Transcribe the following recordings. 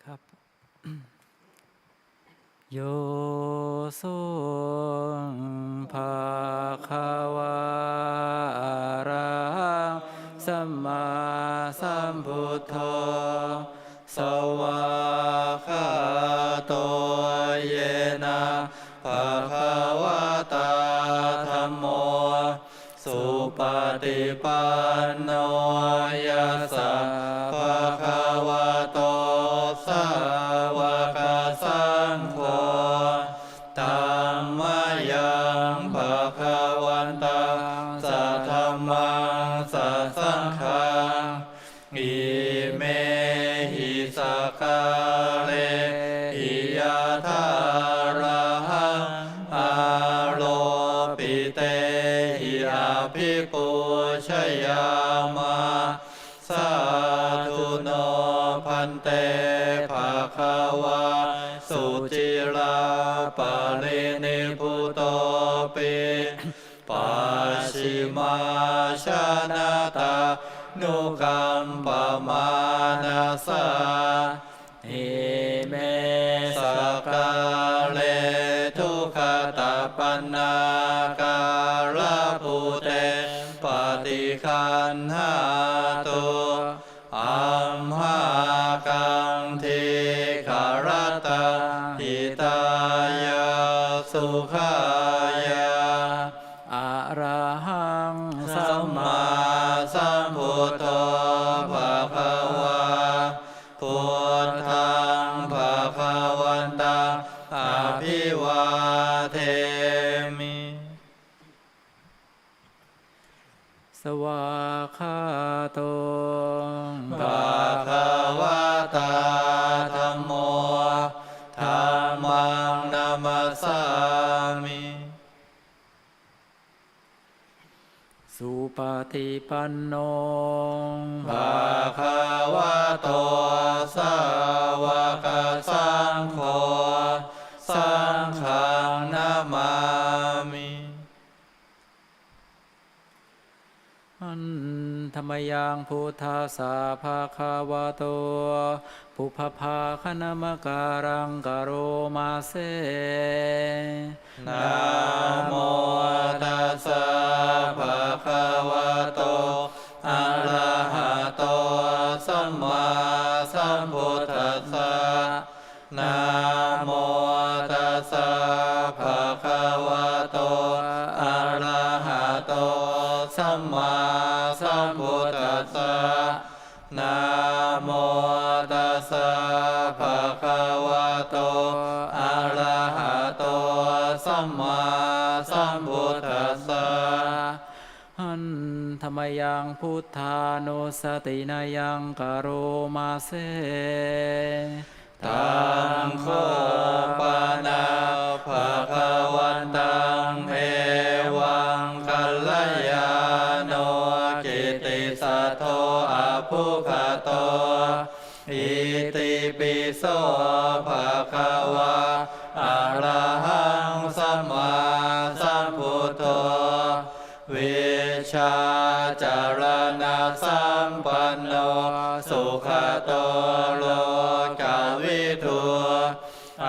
ครับ โยโสภะคะวะอะระหังสัมมาสัมพุทโธสวากขาโตเยนะภะคะวะตาธัมโมสุปฏิปันโนยัสสะภะคะวะโตสาวกสังโฆธัมมายังภะคะวันตังสัทธัมมังสัสสังฆังอิเมหิสกาเลหิยะถาระหังอาโลปิเตหิอาภิปุชยามาสาธุโนพันเตภะคะวะสุจิราปะรินิพพุโตปิปัสฉิมาชนะตานุกัมปมานาสาอิเมสกาเลทุกขตาปันนาการะภูเตปฏิคันหาตุอัมหากังทิคารตังหิตายาสุขายาอะระหังสัมมาสัมพุทโธภะคะวะพุทธังภะคะวันตังอภิวาเทมิสวากขาโตภะคะวะตาธัมโมธัมมังนัมมัสสามิสุปฏิปันโนภะคะวะโตสาวกสังโฆสังฆังนะมามิอันธรรมยังพุทธาสาภาคาวะโตปุพพาคณมการังกโรมาเสนะโมตัสสะภะคะวะโตอะระหะโตสัมมาสัมพุทธัสสะนะโมตัสสะภะคะวะโตอะระหะโตสัมมาสัมพุทธัสสะนะโมตัสสะภะคะวะโตอะระหะโตสัมมาสัมพุทธัสสะหันธรรมยังพุทธานุสตินายังกโรมาเสตังโคปานาภะคะวันตังเอวังกัลยาโนกิตติสัทโธอะภุคโตอิติปิโสภะคะวะอะระหังสัมมาสัมพุทโธวิชาจารณะสัมปันโนสุขโตโลกวิทูอ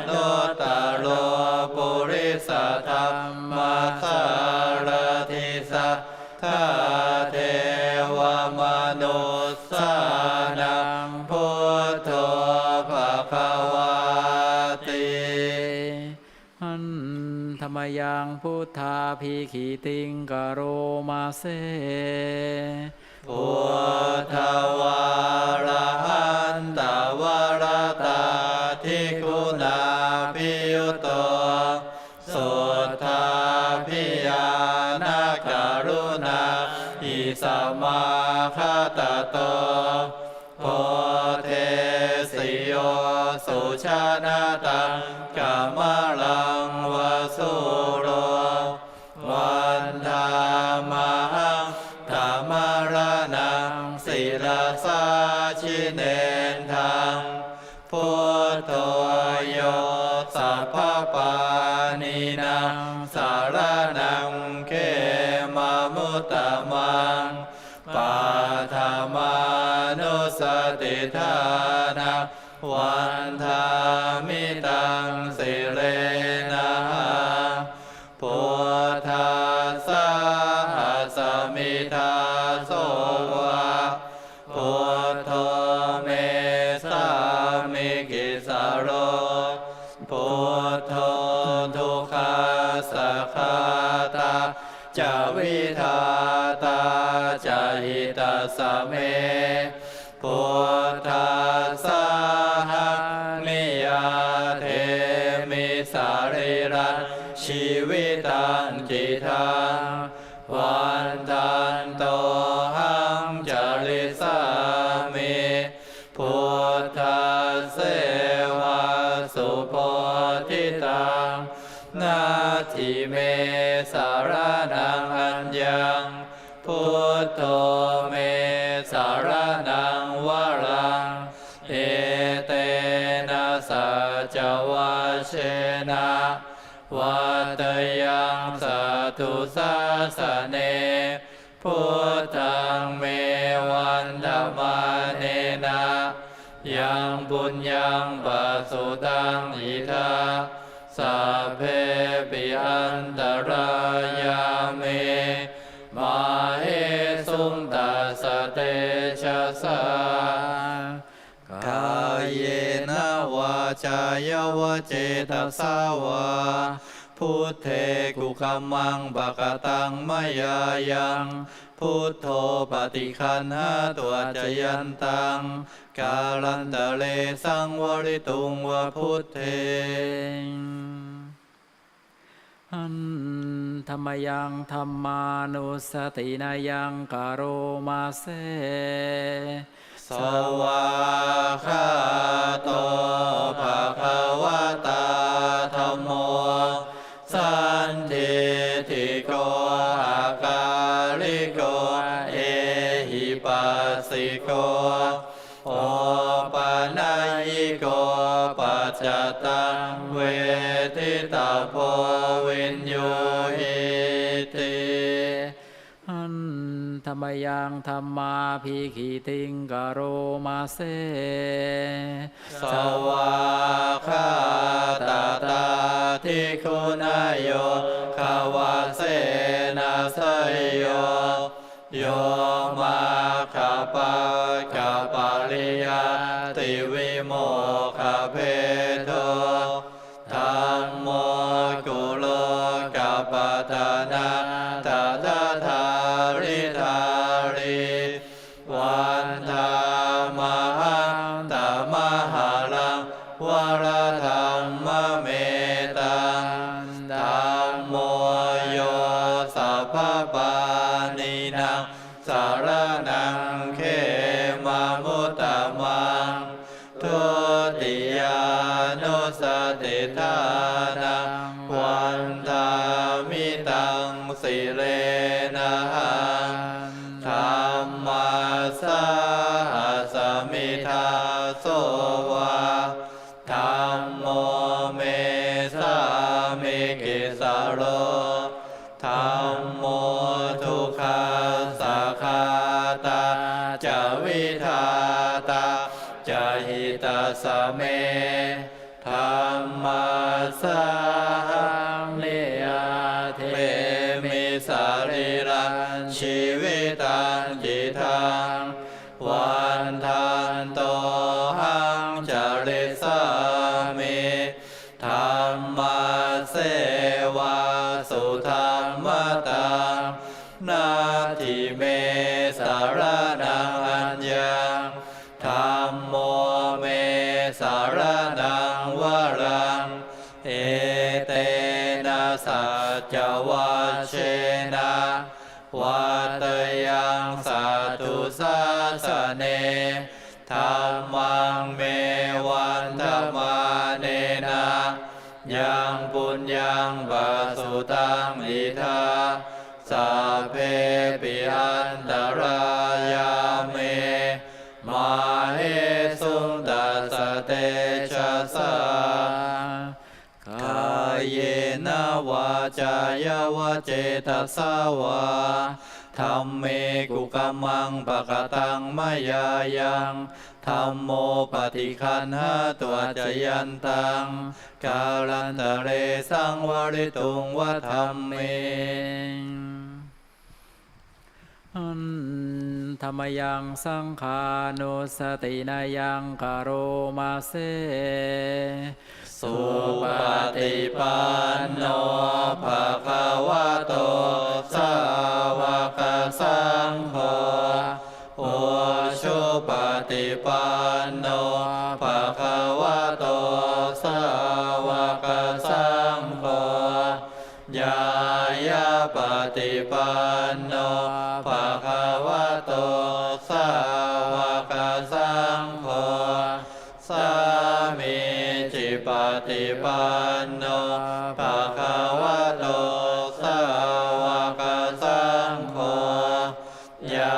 นุตตโรปุริสธรรมสารทิสัทธาเทวมนุสสานังพุทโธภะคะวาติหันธรรมยังพุทธาภิกขิติงกโรมาเสพุทธวาระหันตวรตาทิคุณาภิยุโตสุทธาภิญาณกรุณาอิสมาคตโตโพเทสิโยสุชานาตังกัมมะลังวสุโรวันธามังธรรมรณังศิลสาชิเนนทังพุทโธโยสัพพปานินังสารนังเขมามุตตมังปาธามานุสติทานัง วันทามิตังสิเรนะพุทธัสสะสมิทาโสวะพุทโธเมสามิกิสโรพุทโธทุกขาสัคคาตาจาวิทาตาจาหิตาสเมพุทธัสสะนิยาเทมิสาริรัตชีวิตังจิตังวันทันโตหังจาริสามิพุทธัสเสวะสุโพธิตังนาทิเมสารนังอัญญังพุทโธเมสารนังวรังเอเตนะสัจวัชเชนะวัตยังสัตถุสาสเนพุทธังเมวันธรรมาเนนะยังบุญยังปัสสุตังอิทาสัพเพปิอันตรายาเมมาเหสุงตัสสะเตชะสากายเยนะวาจายวเจตสาวาพุทเทกุคัมมังปะกตังมยายังพุทโธปฏิคันหาตัวจยันตังกาลันตะเลสังวริตุงวะพุทเทอันธรรมยังธรรมานุสตินายังกโรมาเสสวากขาโตภะคะวะตาธัมโมสันทิฏฐิโกอาการิโกเอหิปัสสิโกโอปะนัยยิโกปัจจตังเวทิตาโพวินโยหิติอันธรรมยังธรรมาภิกขิติงกโรมาเสสวากขาตาตาทิคุณายโยขาวาเสนาสยโยโยมาคาปะคาปาริยาติวิโมคาเพโทธัมโมกุโลกาปทานาตาตาทาริทาริวันธามหังตามหาลังวรธรรมเมตังธัมโมโยสัพพปานินังสารนังเขมามุตตมังทุติยานุสติทานังวันธามิตังสิเรนะธัมมัสสะสมิทาโสวะธัมโมเมสามิกิสโรธัมโมทุกขาสัคคาตาจาวิทาตาจาหิตาสเมธัมมัสสะนิยาเทมิสาริรังชีวิตังจิตังวันทันโตหังจาริสามิธัมมัสเสวะสุธรรมตังนาทิเมสารนังอัญญังธัมโมเมสารนังวรังเอเตนะสัจวัชเชนะวัตยังสัตถุสาสเนธัมมังเมวันธรรมาเนนะยังปุญญังปัสสุตังอิทาสัพเพปิอันตรายาเมมาเหสุงตัสสะเตชะสากายเยนะวาจายวเจตสาวาธัมเมกุกัมมังปะกตังมยายัง ธัมโมปฏิคันหาตัวจยันตังกาลันตะเรสังวริตุงวะธัมเมธรรมยังสังขานุสตินายังกโรมาเสสุปฏิปันโนภะคะวะโตสาวกสังโฆโอชุปฏิปันโนภะคะวะโตสาวกสังโฆญาญาปฏิปันโนภะคะวะโตสาวกสังโฆสามีจิปฏิปันโนภะคะวะโตสาวกสังโฆญา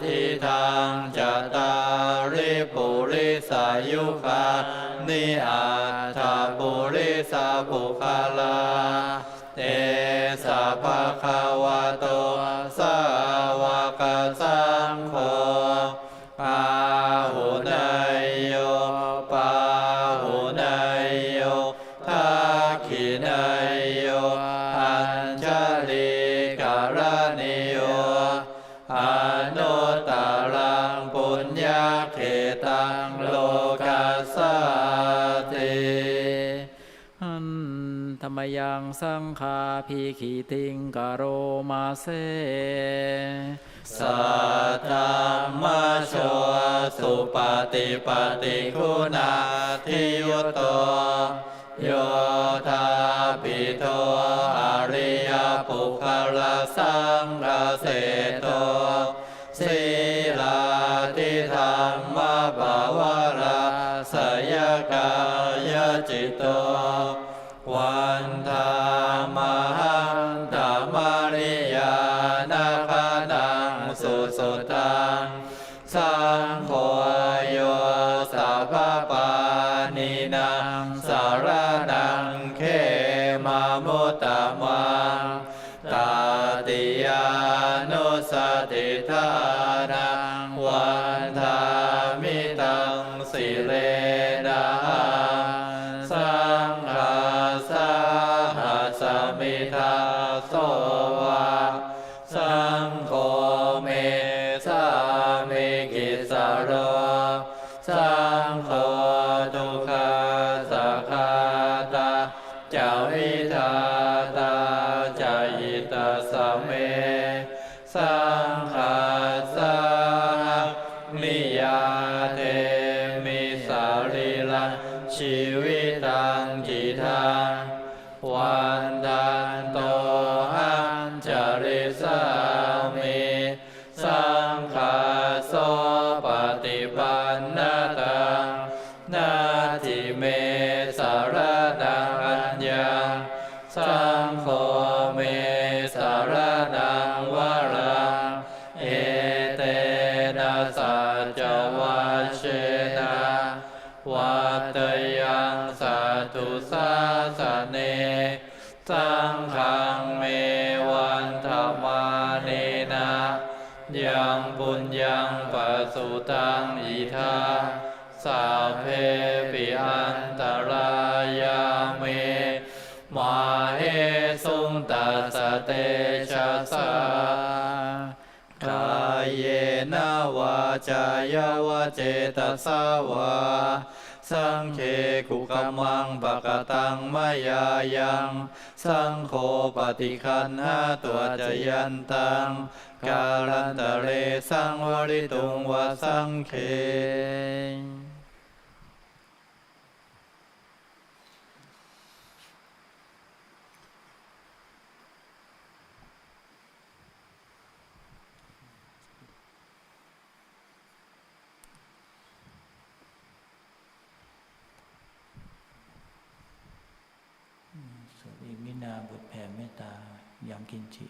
ทิทังจัตตาริปุริสายุคานิอัตถปุริสาภุคลาเตสะภะคะวะโตสาวกสังโฆปาหุนายโยปาหุนายโยทักขินายโยอัญชลิกรณิโยอนุตตรังปุญญเขตังโลกัสสติธรรมยังสังฆาภิคิติงกโรมาเสสัทธรรมโชสุปฏิปฏิคุณาทิยุตโตโยธาปิโตอริยปุคลสังฆเสโตศีลาทิธรรมภาวราสยกายจิตโตวันธามหังธรรมริยานาคานังสุสุตังสังโฆโยสัพปานินังสารนังเขมามุตตมังตาติยานุสติทานังวันธามิตังสิเลนะสังฆาสาหัสมิทาโสวะสังโฆเมสามิกิสโรสังโฆทุกขาสักขาตาเจ้าอิทาตาจายิตาสเมสังฆาสานิยาเตมิสาริลังชีวิตังจิตังวันตันโตหังจาริสามิสังฆาโสปฏิปันนตังนาทิเมสารนังอัญญังสังโฆเมสารนังวรังเอเตนะสัจจวัชเชนะวัตยังสัตตุสาสเนสังฆังเมวันธรรมานินะยังปุญญังปสุตังอิทาสัพเพปิอันตรายาเมมาเหสุงตัสสะเตชะสากายเยนะวาจายาวะเจตสาวาสังเคกุกมังปะกตังมายายังสังโฆปฏิคันหาตัวจยันตังกาลันตะเรสังวริตุงวสังเคสวดอิมินาบทแผ่เมตตายังกินจิ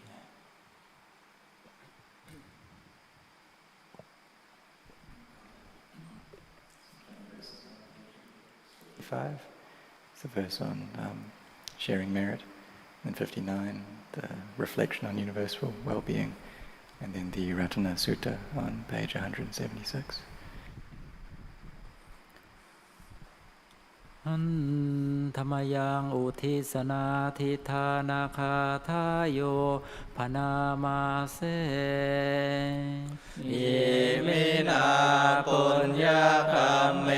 55, it's the verse on sharing merit, and 59, the reflection on universal well-being, and then the Ratana Sutta on page 176. หันธรรมยังอุทิสนาทิธานาคาทายโยพนามาเสอิมินาปุญญคัมเม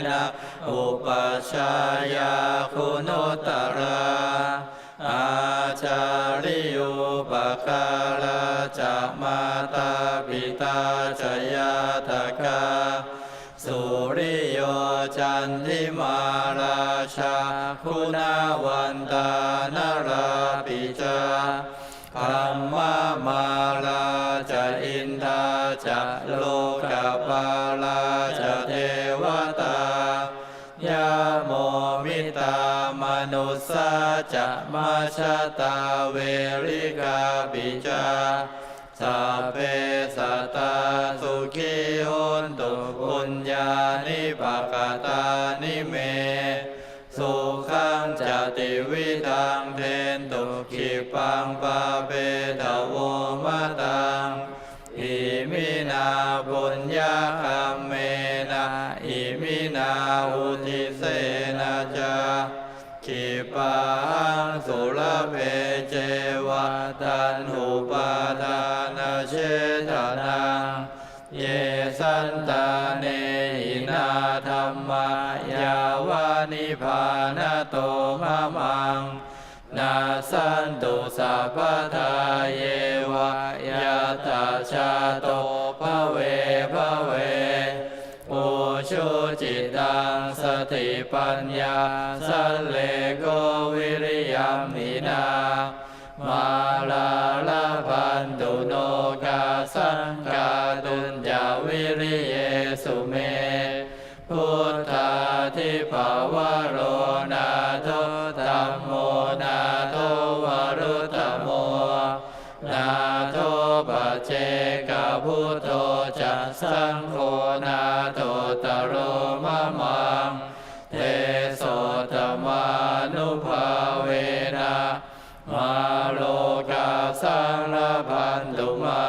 นะอุปัชฌายาคุณุตตระอาจาริโยปการะจะมาตาปิตาจยาตกาสุริโยจันทิมาราชาคุณาวันตานราปิจาธรรมมาลาจะอินทาจะโลกปาลาจะเทวตายาโมมิตามนุสสาจะมาชตาเวริกาปิจาสัพเพสัตตาสุขีโหนตุปุญญานิปักตานิเมสุขังจติวิทังเทนตุขิปังปะเปตโวมะตังอิมินาปุญญาคัมเมนะอิมินาอุทิเสนะจาขิปังสุรเพเจวะตันหุปาทานเชตนังเยสันตาเนหินาธัมมายาวานิพานโตมะมังนาสันตุสัพพทาเยวะยะตาชาโตภเวภเวอุชุจิตังสติปัญญาสัลเลโกวิริยัมหินามาลาลาพันตุโนกาสังกาตุญญาวิริเยสุเมพุทธาทิภาวโรนาโทธัมโมนาโทวรุตตโมนาโทปัจเจกพุทโธจะสังโฆนาโทตโรมะมังเทโสตมานุภาเวนะมาโลกาสังลพันตุมา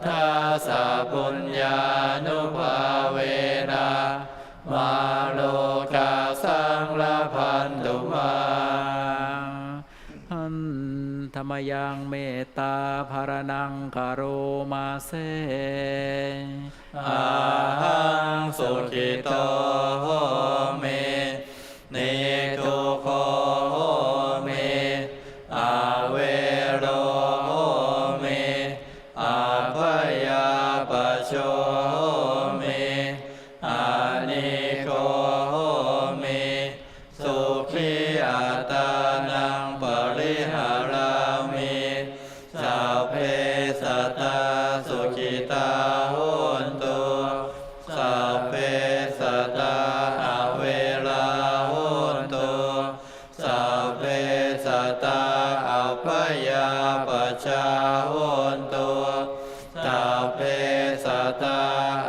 ทัสสะปุญญานุภาเวนะมาโลกาสังลพันตุมาหันธรรมยังเมตตาภารนังกโรมาเสอาหังสุขิโตเมนิทุโคเมอาเวโรเมอาภยาปโชเมอานิโคเมสุขีอัตานังปริหารามิสัพเพสัตตาสุขิตาโหนตุสัพเพสัตตาอเวราโหนตุสัพเพสัตตาอัปยาปัจจาโหนตุสัพเพสัตตา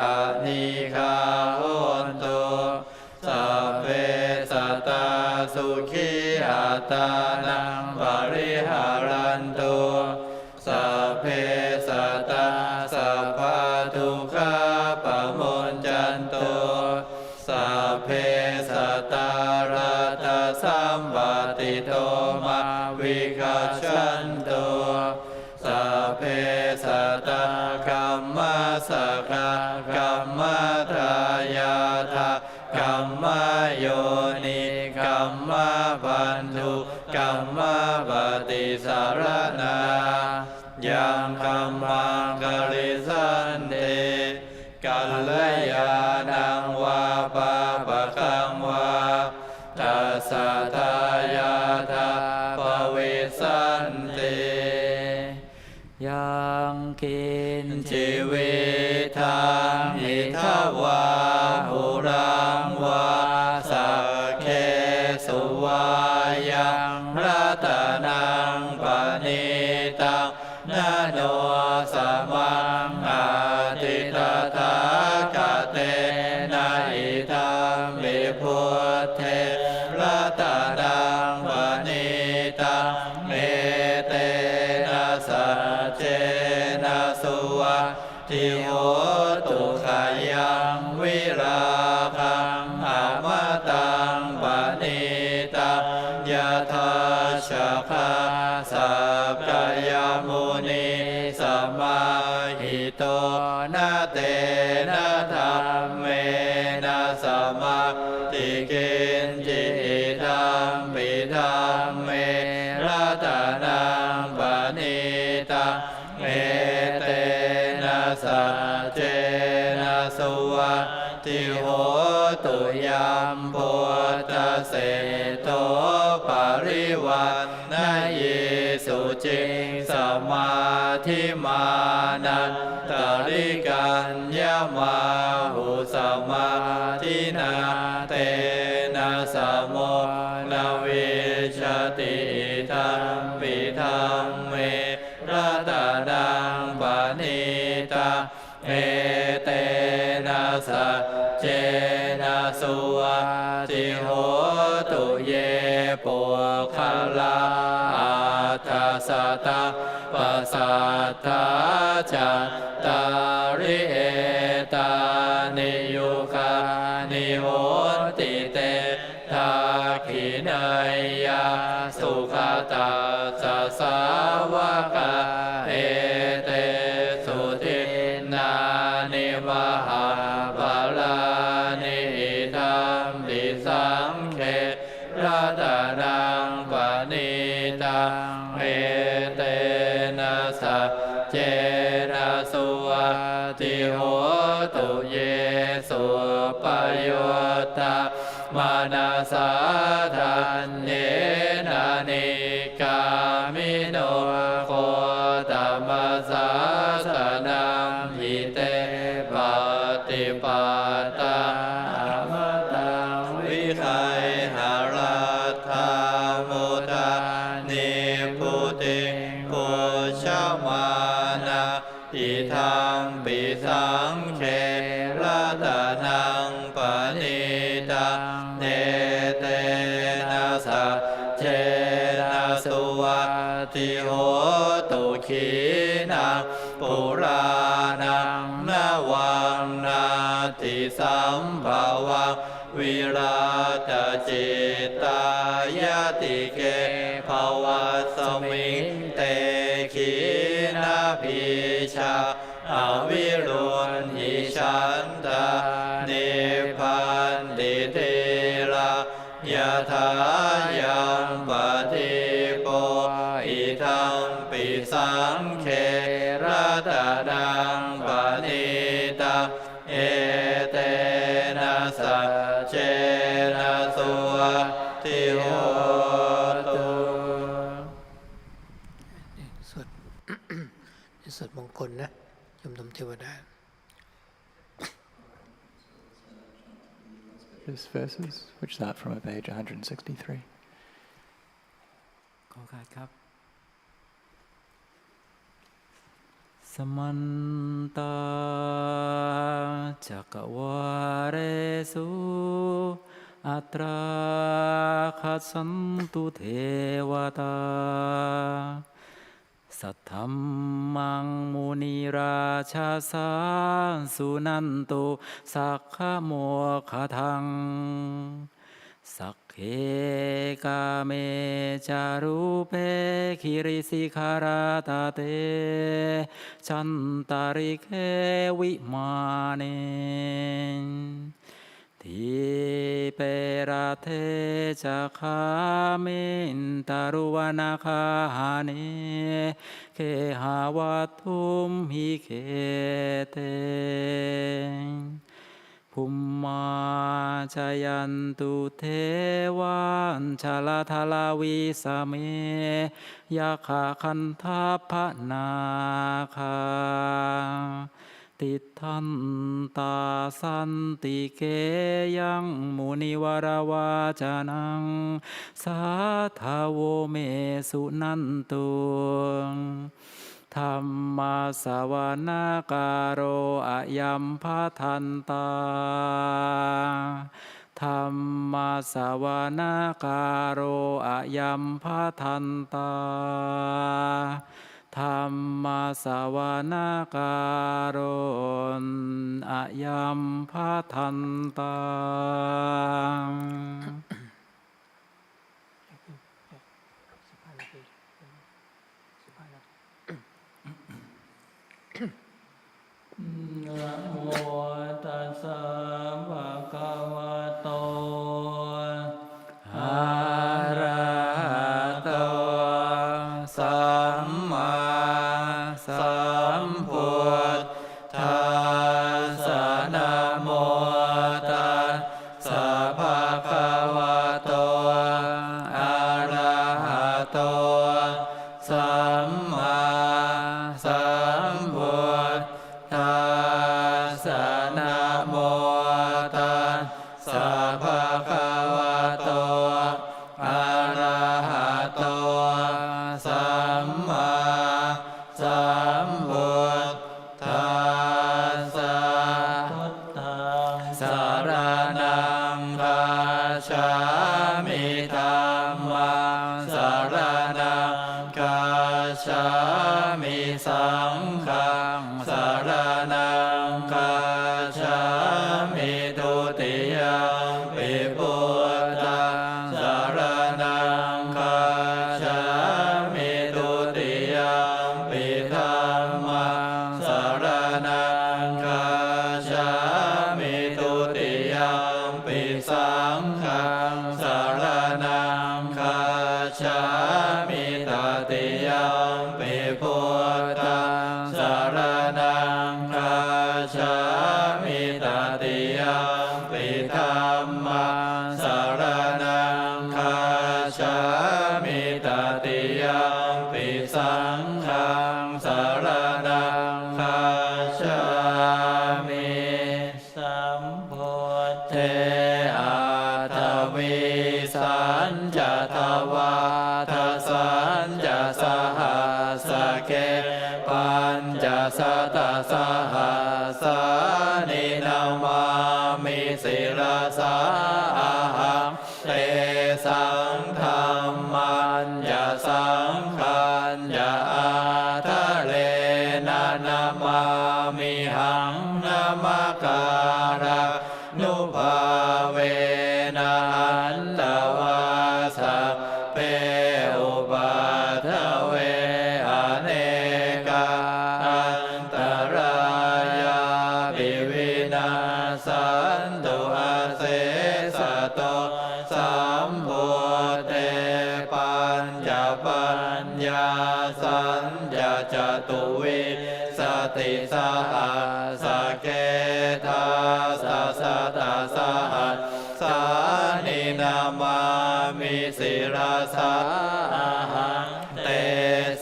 อนิฆาโหนตุสัพเพสัตตาสุขีอัตานังปริหารันตุสัพเพสัตตาสัพพทุกขาปโมจจันตุสัพเพสัตตารัตสัมปติโตมาวิคัจฉันตุสัพเพสัตตากัมมัสสะกัมมัทายาทะกัมมโยนิกัมมพันธุกัมมปฏิสารนายังกัมมังกริสันเตกัลยาณังวาปาปะคังวาตัสสะทายาทะปวิสันเตยังกินชีวิตังหิทวาหุรังวาสักเคสุวายังรัตนังปณิตังนาโนสมังอาทิตถากเตนะอิทัมมิพุทเทรัตนังปณิตังเมเตนะสัจเจนะสุวัตถิโหตุขยังวิราคังอมตังป สมาธิกินจิตังปิธัมเมรัตนังปณิตังเอเตนะสัจเจนะสุวัตติโหตุยัมพุทธเสโตปริวันนะเยสุจิงสมาธิมานันตริกัญญมาหุสมาธินาเตนะสมโนวิชติธัมปิธัมเมรัตนังปณิตังเอเตนะสัจเจนะสุวัตติโหตุเยปุคลาอัฏฐสัตตปัสสัทธาจัตตาริเอตานิยุคานิโหติเตทักขินัยยาสุขตาสัสสาวกาเอเตสุทินานิมหาบาลานิธัมปิสังเขรัตนังปณิตังเอเตนะสัจเจนะสุวัตติโหตุเยสุปโยตามานาสาทันเนนานิกามิโนโคตมัสสะสนังหิเตปฏิปัตตาอมตังวิคัยหารัตถามุตานิพุติปุชมานาอิทัมปิสังเขรัตนังปณิตังเนเตนะสัจเจนะสุวัตติโหตุขีนังปุรานังนวังนาติสัมภวังวิราตจิตตายติเกภวัสสมิงเตขีนาภิชาอวิรุณหิชันตานิพพันติเทระยะถายังปฏิโปอิทัมปิสังเขรัตนังปณิตังเอเตนะสัจเจนะสุวัตติโหตุ สวดมงคลนะยมดมเทวดา These verses, which start from page 163. ขอโอกาสครับสมันตาจักวาเรสุอัตราคัสสันตุเทวตาสัทธัมมังมุนีราชาสาสุนันตุสักขโมคทังสักเขกาเมจารุเปคิริสิขาราตาเตชันตาริเควิมาเนทิเปราเทจาคามินตารุวนาคาหาเนเคหาวัตุมหิเคเตภูมิมาจายันตุเทวันชาลาทาลาวิสเมยาขาคันทาภนาคาติทันตาสันติเกยังมุนิวราวาจานังสาทาโวเมสุนันตุธรรมาสวนาการโรอะยัมภาทันตาธรรมาสวนาการโรอะยัมภาทันตาธรรมาสวนาการโรอะยัมภาทันตา นะโมตัสสะภะคะ ฉามิธัมมังสรณังคัจฉามิสังฆังสรณังคัจฉามิทุติยมปิพุทธังสรณังคัจฉามิทุติยมปิธัมมังสรณังคัจฉามิทุติยมปิสังฆังสรณังคัจฉามิตติยมปิพุทธังสรณังคัจฉามิตติยมปิธัมมังสรณังคัจฉามิตติยมปิสังฆังสรณังคัจฉามิสัมพุทเทอาทวิสัญจทวาทสัญจสหัสเกปัญจสัตตสหัสานินามามิศิรสาอาหังเตสังธรรมันยะสังขันยะอาทะเลนะนามามิหังนามาการะนุภาเวนะอันตวาสัพเพอุปัฏฐเวอเนกาอันตรายาภิวินาสันตุอาเสสะโตสัมพุทเตปัญญปัญญาสัญญาจตุวิสติสหัสเกธาสัสตาสหัสสานินามามิศิรสาอาหังเต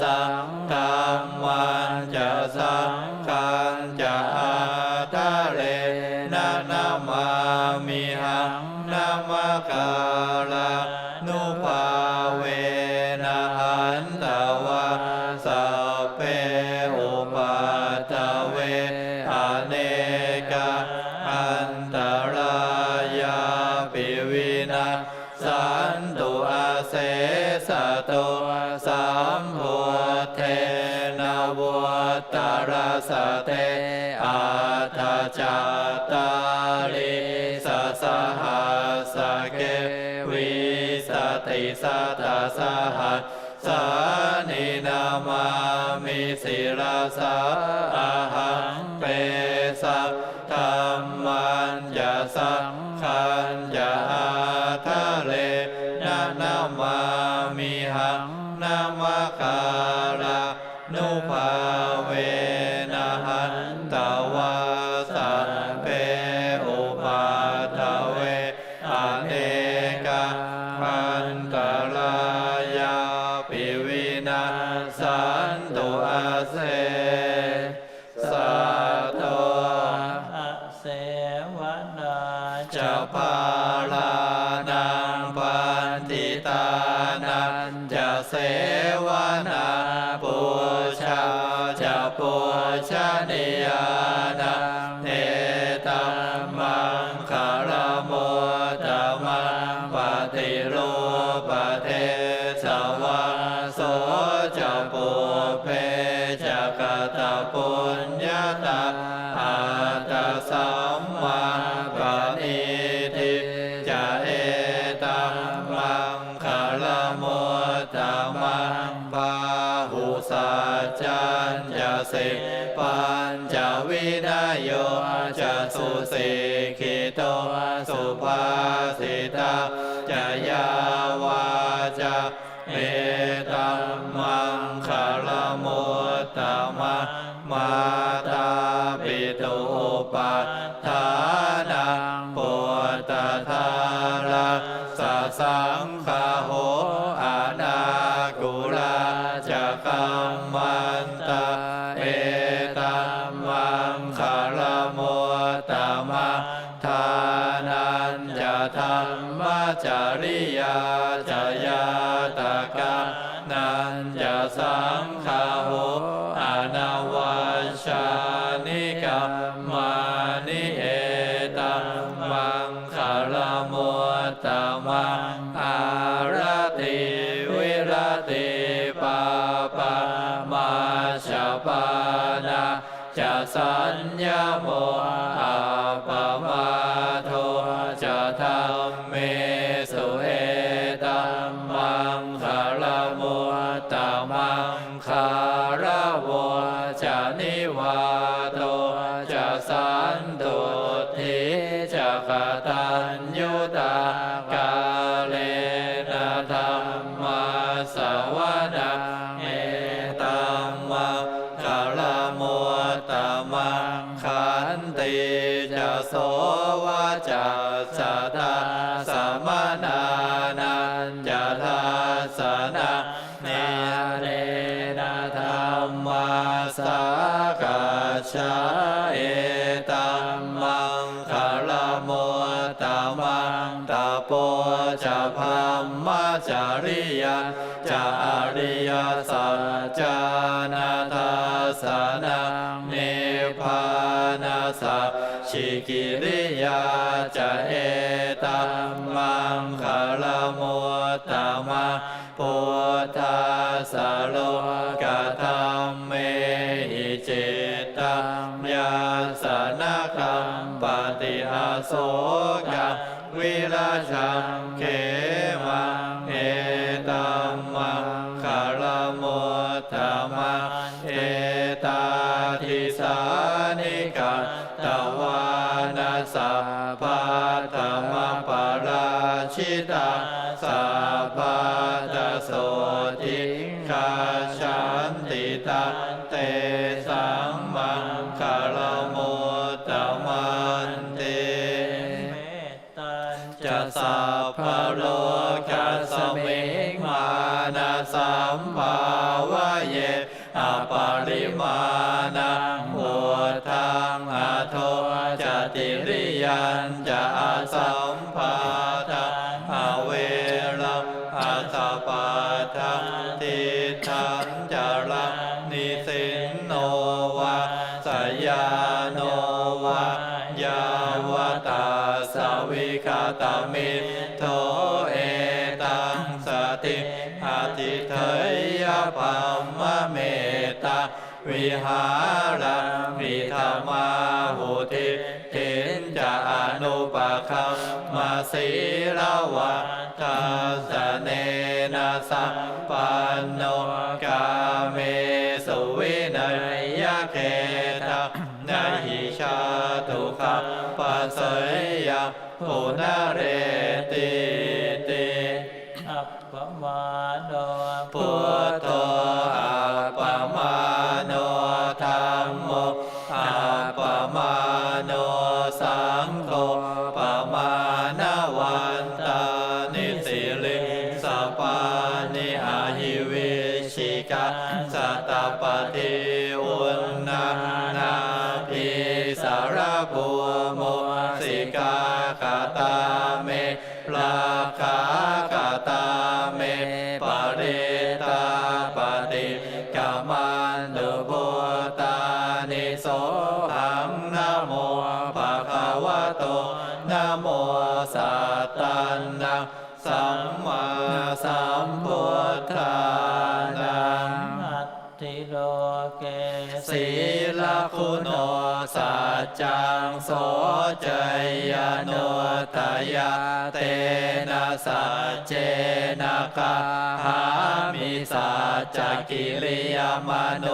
สังธรรมันจะสังขันจะอาทะเลนะนามามิหังนามาการะนุภาเวนะหันตวาสัพเพอุปัฏฐเวอเนกาอันตรายาภิวินาสันตุอาเสสะโตสัมพุทเทนะวุตตรสเตอาทาจัตตาริสสหัสเกวิสติสัตตสหัสสานินามามิศิรสาอาหังเปสัพธรรมันยะสังขันยะอาทะเลนะนามามิหังนามาการะนุภาเวนะหันตวาสัพเพอุปัฏฐเวอเนกาอันตรายาภิวินาสันตุอาเสสัตโตอาเสวนาจะพาลานังปันติตานันจะเสวนาปุชาจะปุชานิยานังเทตัมมังคารโมตมังปฏิรูปเทสวาโสจะปุเพจะกตปุญญาตาอาตสัมมาปณิทิจะเอตัมมังคารโมตมังพาหุสัจจัญญสิปัญจวินัยโยจะสุสิกิโตสุภาสิตาจะยาวาจาเมตัมมังคารโมตมังมาตาปิตุปัฏฐานังปุตตะทาระสัสังฆโหอานากุลาจะกัมมันตาเอตัมมังคารโมตมังทานัญจะธรรมจริยาจะยาตกะนัญจะสังฆโหอนาวชานิกัมมานิเอตัมมังคารโม ตมังอารติวิรติปาปะมาชาปานาจะสัญญโมอาปมาโทจะธัมเมสุเอตัมมังคารมุตตมังคารโวจะนิวาโตจะสันตุทิจะกตัญญูตากาเลนะธัมมาสวนาเอตัมมังคารมุตตมังขันติจะโสวาจะสัทธาสมนานันจะทัสสนะเนเรนะธัมมาสกัจฉาเอตัมมังคารมุตตมังตะโปจะพัมมาจาริยาจะอริยสัจจานาทัสสนังเนพานาสัพชิกิริยาจะเอตัมมังคารมุตตมังพุทธัสสะโลกธัมเมหิจิตตังยาสนะคัมปติอาโศกังวิราชังเขมังเอตัมมังคารมุตตมังเอตาทิสานิกาตวานาสัพพะธรรมปาราชิตาสัพพะตโสทิคาชันติตาเตสังมังคารมุตตมันเตจะสัพพะโลกัสสมิงมานะสัมภาวะเยอปริมาณังพุทธังอโทจติริยันจะอาสัมภาทังอเวรังอัสสะปาทังทิทังจารังนิสินโนวะสยาโนวะยาวตาสวิคตามิโทเอตังสติอาทิเทยปัมมะเมตตาวิหารังวิธรรมาหุติถินจะอนุปคัมมาสีลาวะทัสสะเนนะสัมปันโนกาเมสุวินัยเขตะนะหิชาตุขัปปัสสยะปุณเรติติอัปปมาโนพุทโธอัปปมาโนธัมโมอัปปมาโนสังโฆปมาณวันตานิสิลิสัปปานิอาหิวิชิกาสัตตปฏิอุณนานาภิสารภูโมสิกาคาตาเมปลาคากาตาเมปริตาปฏิกามันตุพุตานิโสหังนะโมภะคะวะโตนะโมสัตตันนังสัมมาสัมพุทธานังอัตถิโลเกศีลคุณโนสัจจังโสจยโนทยาเตนะสัจเจนะกาหามิสัจจกิริยามโน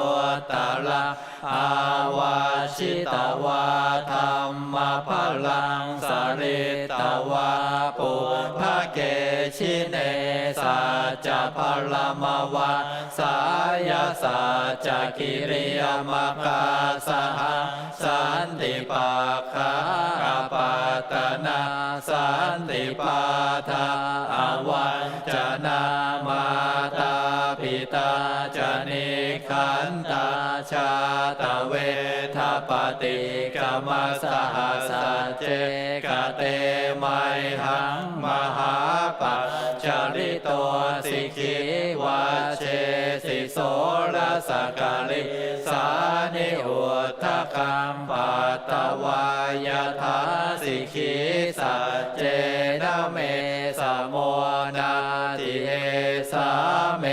ตระอาวาชิตวาธัมมพลังสริตวาปุภเกชิเนสัจจพลมวาสายสัจจกิริยามกาสหสันติปัฏฐาปัตตนาสันติปัฏฐาอวัญจนามาตาปิตาจนิขันตาชาตเวทปฏิกรรมสหสัจเจกเตไมหังมหาปัจจริโตสิกิวัชเชสิโสรสกาลิสานิอุทธคัมปัตตวายทาสิกิสัจเจนะ เมสโมนาทิเอสาเม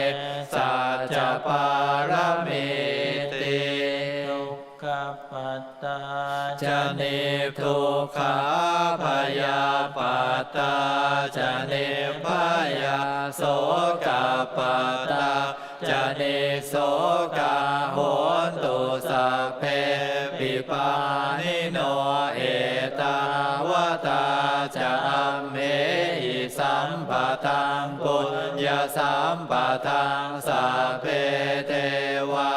สัจจปารมิติทุกขปัตตาจนิทุกขาพยาปัตตาจนิพยาโสกปัตตาจนิโสกาโหนตุสัพเพปิปานิโนเอตาวตาจะอัมเมหิสัมปะทังปุญญสัมปะทังสัพเพเทวา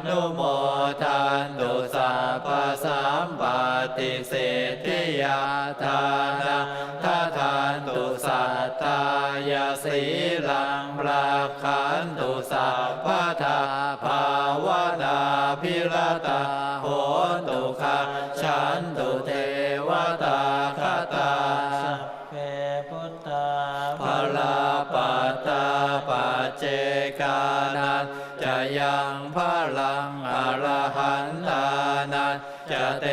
นุโมทันตุสัพพสัมปติสิทธิยาทานะทัทานตุสัตตายาสีลังรักขันตุสัพพทาภาวนาภิรตาโหนตุขัจฉันตุเทวตาคตาสัพเพพุทธาภลาปัตตาปัจเจกานันจะยังพลังอรหันตานันจะเต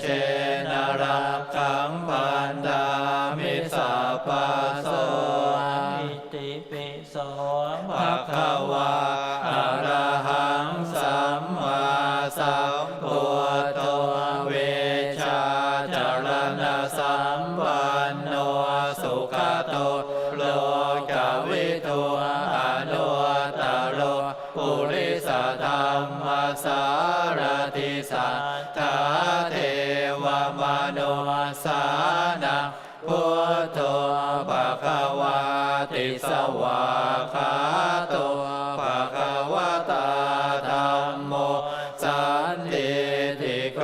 เชนรักขังปันดามิสัพพโสอิติปิโสภะคะวาอะระหังสัมมาสัมพุทโธเวชาจรณะสัมปันโนสุขโตโลกวิทูอนุตตโรปุริสธรรมสารติสัทธาเทวมนุสานังพุทโธภะคะวาติสวาคาโตภะคะวะตาธัมโมสันติติโก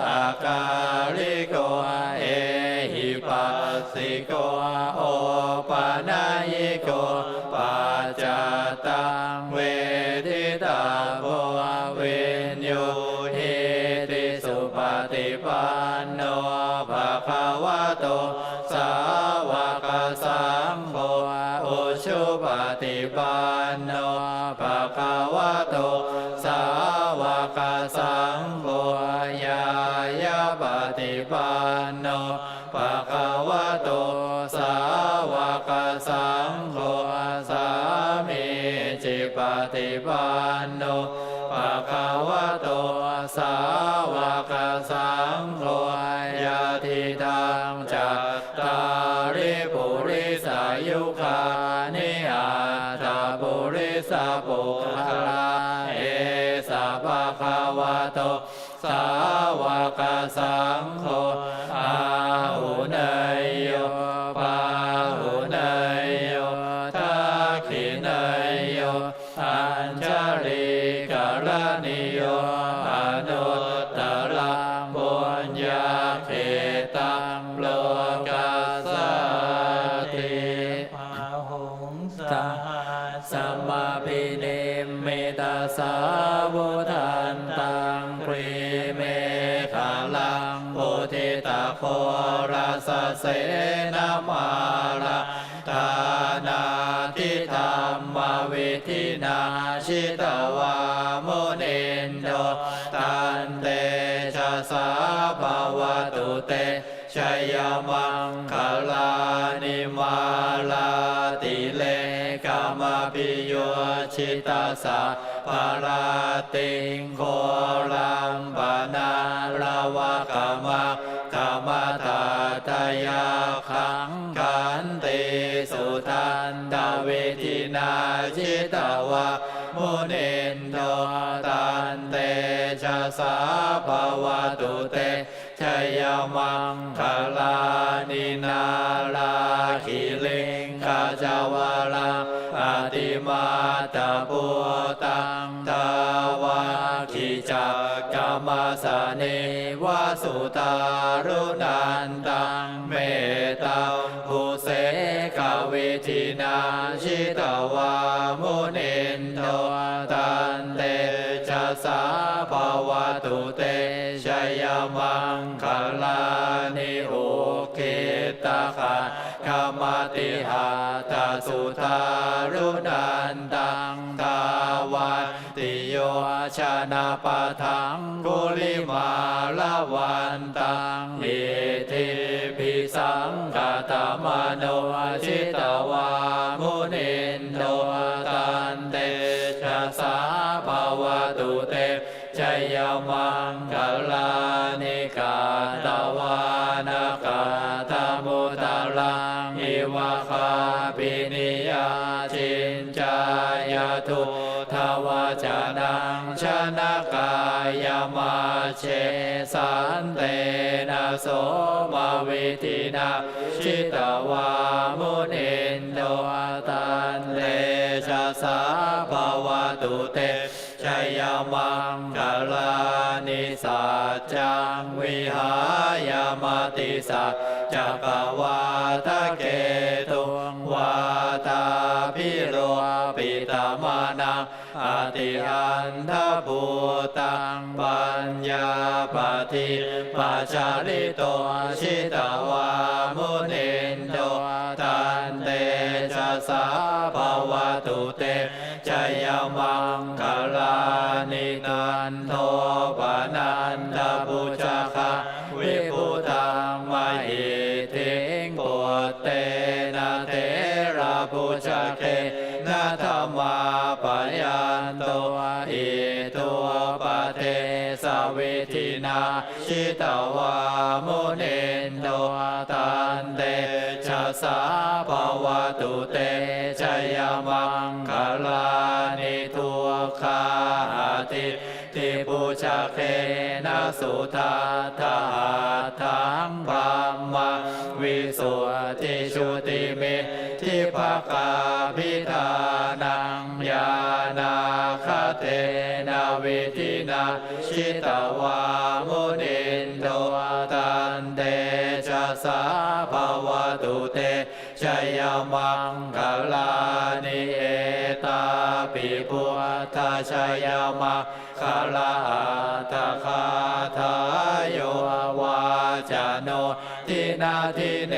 อาการิโกเอหิปัสสิโกโอปะนายิโกปัจจตังเวทิตาโพเวญโยหิติสุปฏิปันโนภะคะวะโตสาวกสังโฆอุชุปฏิปันโนภะคะวะโตสาวกสังโฆญาญาปฏิปันโนภะคะวะโตสาวกสังโฆสามีจิปฏิปันโนภะคะวะโตสาวกสังโฆญาทิทังจัตตาริปุริสายุคานิอัตถปุริสปุคลาเอสะภะคะวะโตสาวกสังโฆอาหุเนยโยปาหุเนยโยทักขิเนยโยอัญชลิกรณิโยอนุตตรังปุญญาเขตังโลกัสสติภาหุงสหัสสมาภินิมมิตาสาวุทันตังปรีเมฆาลังอุทิตาโคราสเสนามาราทานาทิธรรมวิธินาชิตวามุนินโดตันเตชะสาภาวตุเตชยมังคลานิมาลาติเลกามปิโยชิตาสาภาราติงโคลัมปนาลาวะกามะกามตาทายาขังขันติสุทันตวิธินาชิตวะมุนินโทตันเตชะสาภาวตุเตชยมังคลานินาลาคิลิงกาจาวาลังอติมาตาปุตังทาวาคิจักกามาสเนวาสุตารุนันตังเมตตาภูเสกวิธินาชิตวามุนินโทตันเตชะสาภาวตุเตชยมังคลานิโอเคตคาคามติหาตาสุตารุนันตังทาวันติโยชนะปะทังกุลิมาลวันตังอิทิภิสังก ตมโนชิตวามุนินโทตันเตชะสาภาวตุเตชัยมังคลานิกาตวานากาตมุตตลังอิวะคาปินิยาจินจายทุทวจนังชนะกายมาเชสันเตนะโสมาวิตินาชิตวามุนินโทตันเตชะสาภาวตุเตชัยมังคลานิสัจจังวิหายมติสัจจักวาทะเกตุงวาตาพิโรปิตามานังอติอันทภูตังปัญญาปฏิปัจจาริโตชิตวามุนินโทตันเตชะสาภาวตุเตชัยมังคลานิตันโทปนันตปุจจคะวิพุตังมหิทิงปุตเตนะเถระปุจจเคนะธรรมาปยันโตอิตัวปเทสวิธินาชิตวามุนินโทตันเตชะสาภาวตุเตชัยมังคลานิทุกขาติทิปุจจเคนะสุทัตถะทังพรหมวิสุทธิชุติมิทิภกาภิธานังญาณาคเตนะวิธินาชิตวามุนินโทตันเตชะสาภาวตุเตชัยมังคลานิเอตาปิพุทธชัยมังคลาตคาทายโยวาจโนทินาทิเน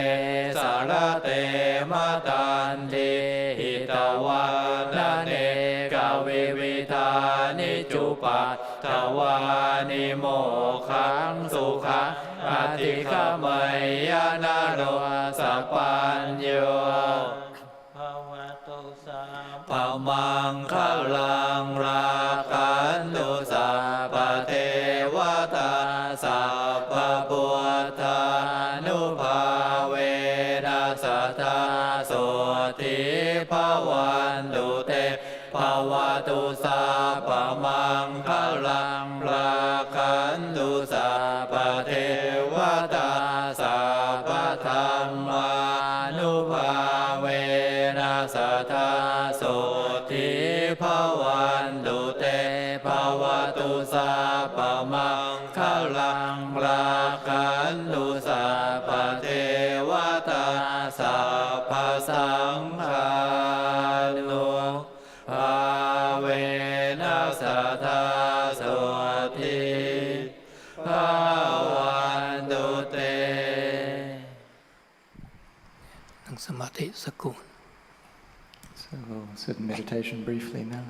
สารเตมตันทิหิตวานาเนกวิวิธานิจุปัตถวานิโมขังสุขังอธิขมัยยนาโรสัพพัญโยปะมังคลังราคันตุสัพพเทวตาสัพพพุทธานุภาเวนัสสทธาโสติภวันตุเตภวตุสัพพมังคลังราคันตุสัพพเทวตาสัพพธรรมานุภาเวนัสสทธาโสติภวันตุเตภวตุสัพพมังคลังราคันตุสัพพเทวตาสัพพสังฆานุภาเวนัสสทธาโสติภวันตุเตนั่งสมาธิสักครู่ So we'll sit in meditation briefly now.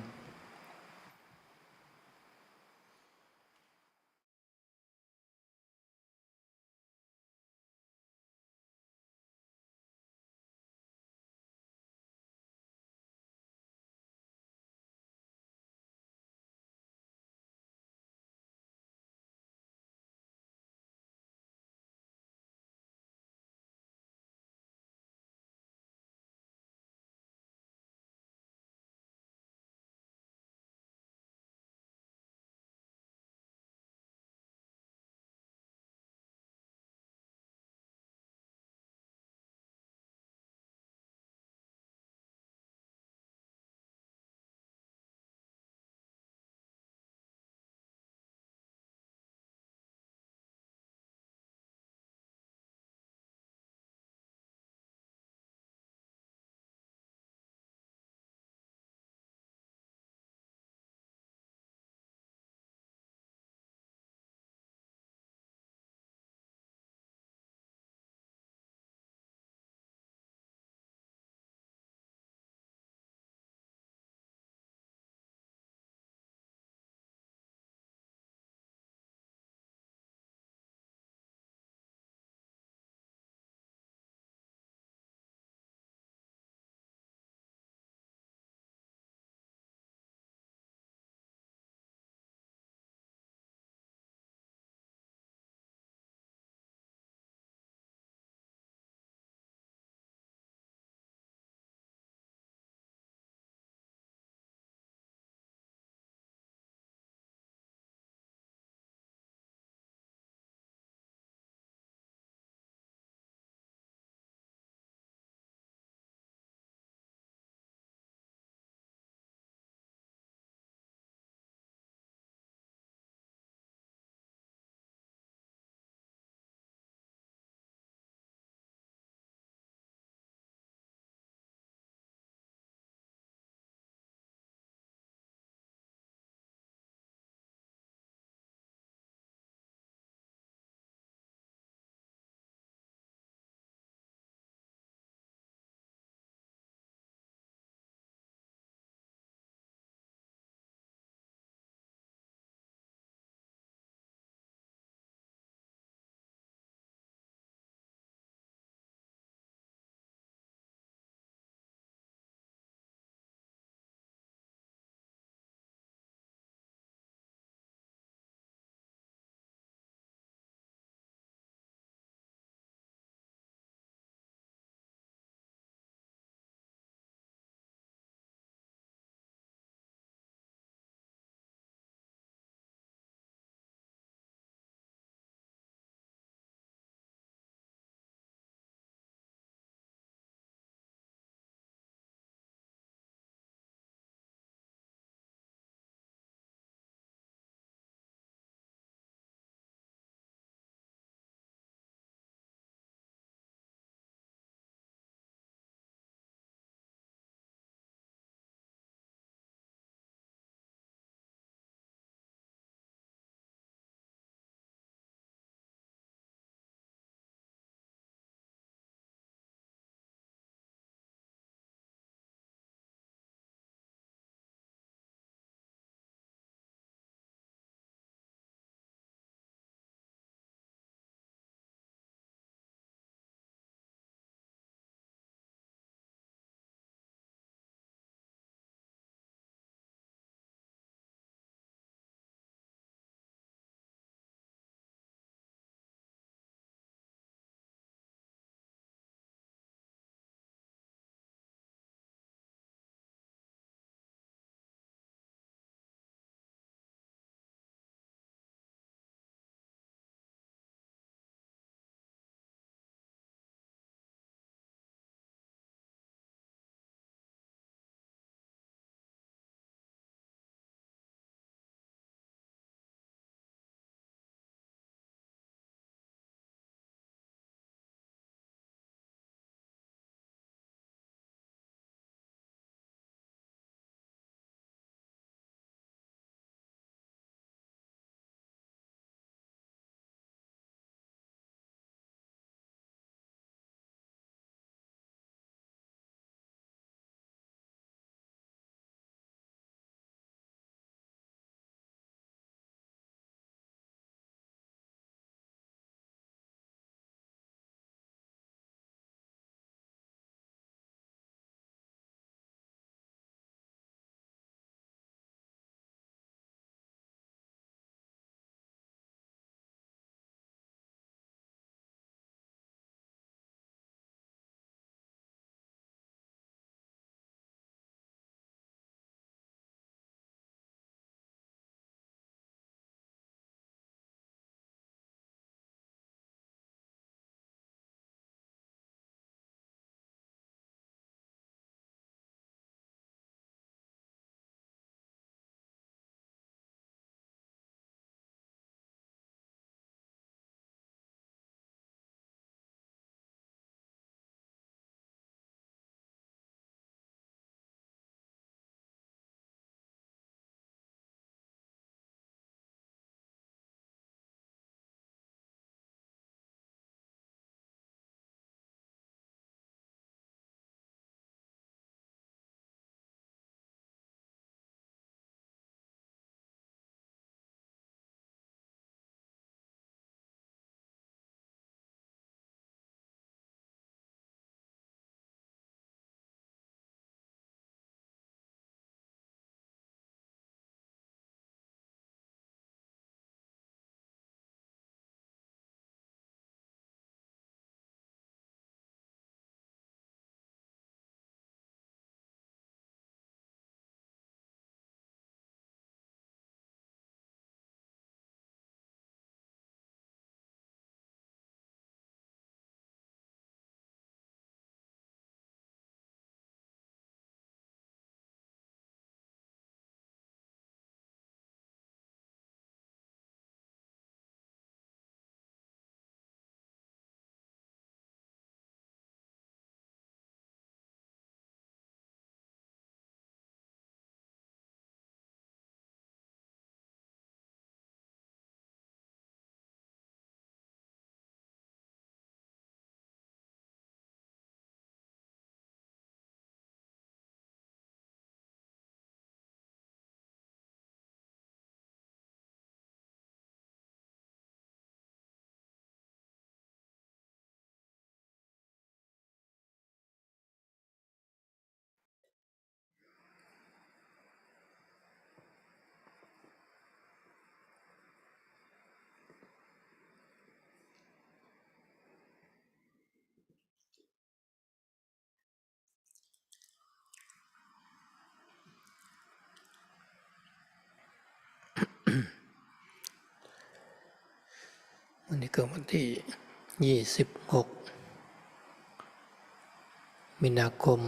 วันนี้เกิดวันที่26 มีนาคม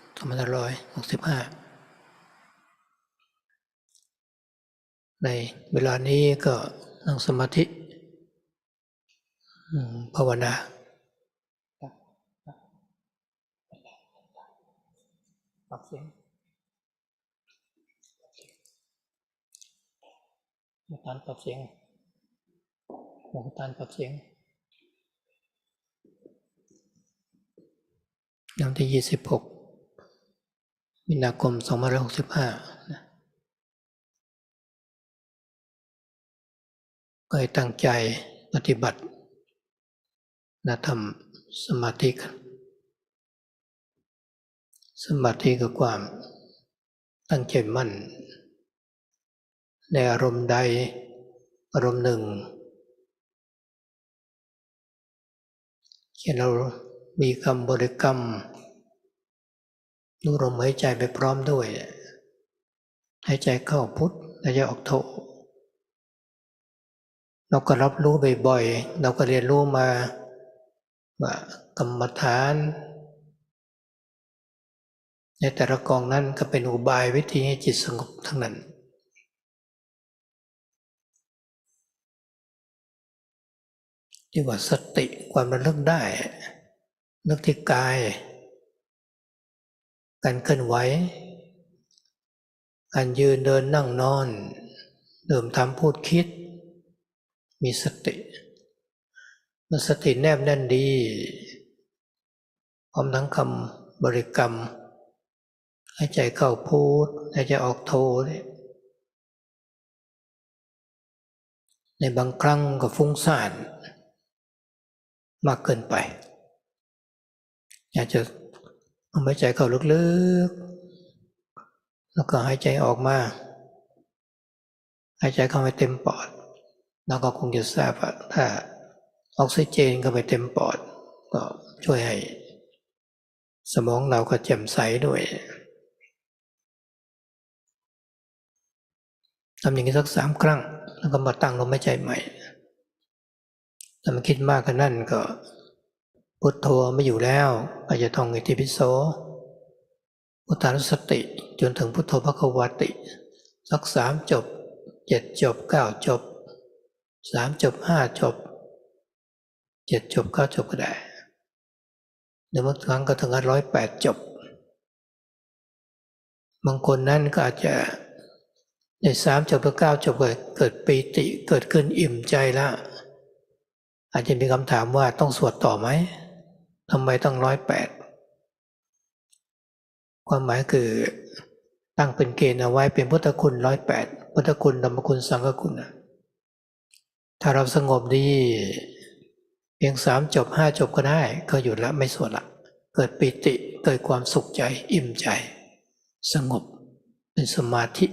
2565 ในเวลานี้ก็นั่งสมาธิภาวนาปรับเสียงหัวตาลปรับเสียงหัวตาลปรับเสียงวันที่26 มีนาคม 2565ก็ให้ตั้งใจปฏิบัติทำสมาธิกันสมาธิคือความตั้งใจมั่นในอารมณ์ใดอารมณ์หนึ่งเช่นเรามีคำบริกรรมดูลมหายใจไปพร้อมด้วยหายใจเข้าพุทหายใจออกโทเราก็รับรู้บ่อยๆเราก็เรียนรู้มาว่ากรรมฐานในแต่ละกองนั้นก็เป็นอุบายวิธีให้จิตสงบทั้งนั้นที่ว่าสติความระลึกได้นึกที่กายการเคลื่อนไหวการยืนเดินนั่งนอนดื่มทำพูดคิดมีสติเมื่อสติแนบแน่นดีพร้อมทั้งคำบริกรรมหายใจเข้าพูดหายใจออกโทในบางครั้งก็ฟุ้งซ่านมากเกินไปอยากจะหายใจเข้าลึกๆแล้วก็หายใจออกมาหายใจเข้าไปเต็มปอดแล้วก็คงจะทราบว่าถ้าออกซิเจนเข้าไปเต็มปอดก็ช่วยให้สมองเราก็แจ่มใสด้วยทำอย่างนี้สัก3 ครั้งแล้วก็มาตั้งลมหายใจใหม่ถ้ามันคิดมากกว่านั้นก็พุทโธไม่อยู่แล้วก็จะท่องอิติปิโสพุทธานุสติจนถึงพุทโธภควติสัก3 จบ 7 จบ 9 จบ 3 จบ 5 จบ 7 จบ 9 จบก็ได้หรือบางครั้งก็ถึง108 จบบางคนนั้นก็อาจจะใน3 จบหรือ9 จบเกิดปีติเกิดขึ้นอิ่มใจแล้วอาจจะมีคำถามว่าต้องสวดต่อไหมทำไมต้อง108ความหมายคือตั้งเป็นเกณฑ์เอาไว้เป็นพุทธคุณ108พุทธคุณธรรมคุณสังฆคุณถ้าเราสงบดีเพียง3 จบ 5 จบก็ได้ก็หยุดแล้วไม่สวดละเกิดปิติเกิดความสุขใจอิ่มใจสงบเป็นสมาธิ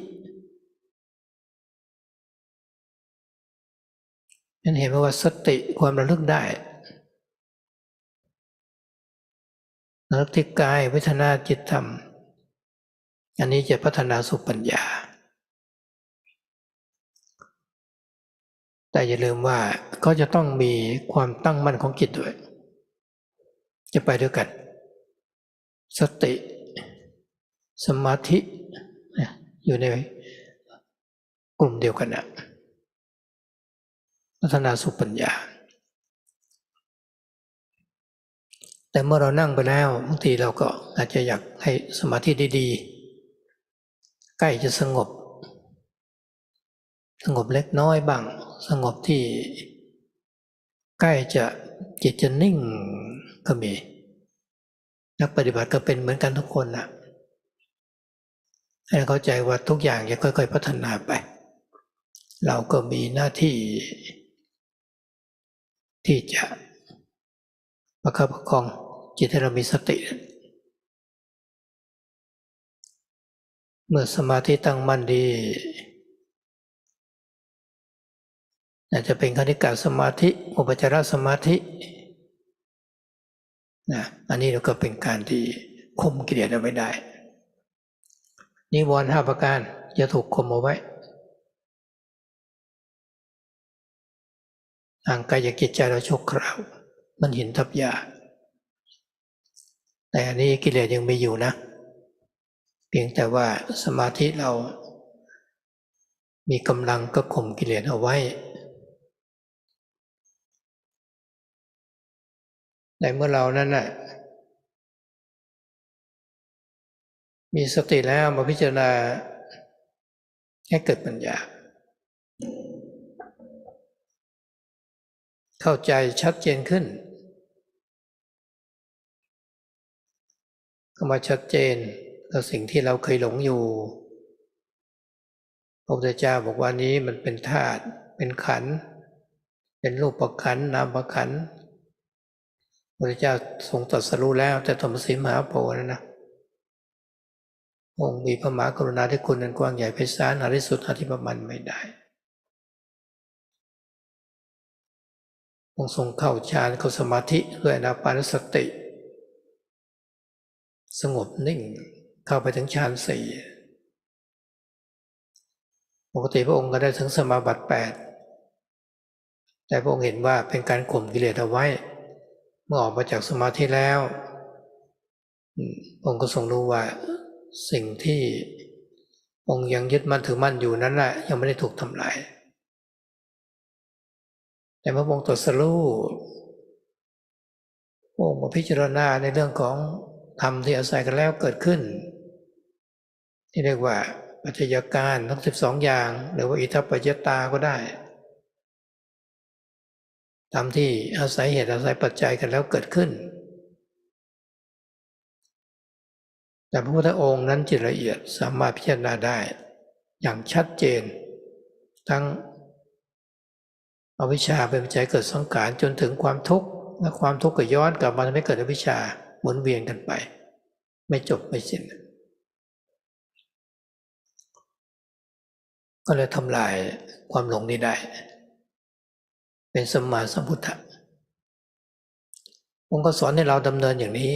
นั่นเห็นไหมว่าสติความระลึกได้ระลึกที่กายเวทนาจิตธรรมอันนี้จะพัฒนาสู่ปัญญาแต่อย่าลืมว่าก็จะต้องมีความตั้งมั่นของจิตด้วยจะไปด้วยกันสติสมาธิอยู่ในกลุ่มเดียวกันนะพัฒนาสู่ปัญญาแต่เมื่อเรานั่งไปแล้วบางทีเราก็อาจจะอยากให้สมาธิดีๆใกล้จะสงบเล็กน้อยบ้างสงบที่ใกล้จะจิตจะนิ่งก็มีนักปฏิบัติก็เป็นเหมือนกันทุกคนนะให้เข้าใจว่าทุกอย่างจะค่อยๆพัฒนาไปเราก็มีหน้าที่ที่จะประคับประคองจิตให้เรามีสติเมื่อสมาธิตั้งมั่นดีอาจจะเป็นคณิกะสมาธิอุปจารสมาธิอันนี้เราก็เป็นการที่คุมกิเลสเอาไว้ได้นิวรณ์5 ประการจะถูกคุมเอาไว้ ห่างไกลจากจิตใจเราชั่วคราวมันหินทับหญ้าแต่อันนี้กิเลสยังมีอยู่นะเพียงแต่ว่าสมาธิเรามีกำลังก็ข่มกิเลสเอาไว้แต่เมื่อเรานั้นน่ะมีสติแล้วมาพิจารณาให้เกิดปัญญาเข้าใจชัดเจนขึ้นก็มาชัดเจนกับสิ่งที่เราเคยหลงอยู่พระพุทธเจ้าบอกว่านี้มันเป็นธาตุเป็นขันธ์เป็นรูปขันธ์นามขันธ์พระพุทธเจ้าทรงตรัสรู้แล้วแต่ธรรมสีมหาโพธิ์นะองค์มีพระมหากรุณาธิคุณอันกว้างใหญ่ไพศาลหาที่สุดหาที่ประมาณไม่ได้องค์ทรงเข้าฌานเข้าสมาธิด้วยอานาปานสติสงบนิ่งเข้าไปถึงฌานสี่ปกติพระองค์ก็ได้ถึงสมาบัติ8แต่พระองค์เห็นว่าเป็นการข่มกิเลสเอาไว้เมื่อออกมาจากสมาธิแล้วองค์ก็ทรงรู้ว่าสิ่งที่องค์ยังยึดมั่นถือมั่นอยู่นั้นแหละยังไม่ได้ถูกทำลายแต่เมื่อองค์ตรัสรู้องค์มาพิจารณาในเรื่องของธรรมที่อาศัยกันแล้วเกิดขึ้นที่เรียกว่าปัจจัยการทั้ง12อย่างหรือว่าอิทัปปัจจตาก็ได้ธรรมที่อาศัยเหตุอาศัยปัจจัยกันแล้วเกิดขึ้นแต่พระพุทธองค์นั้นจิตละเอียดสามารถพิจารณาได้อย่างชัดเจนทั้งอวิชชาเป็นปัจจัยเกิดสังขารจนถึงความทุกข์และความทุกข์ก็ย้อนกลับมาทำให้เกิดอวิชชาหมุนเวียนกันไปไม่จบไม่สิ้นก็เลยทำลายความหลงนี้ได้เป็นสัมมาสัมพุทธะองค์ก็สอนให้เราดำเนินอย่างนี้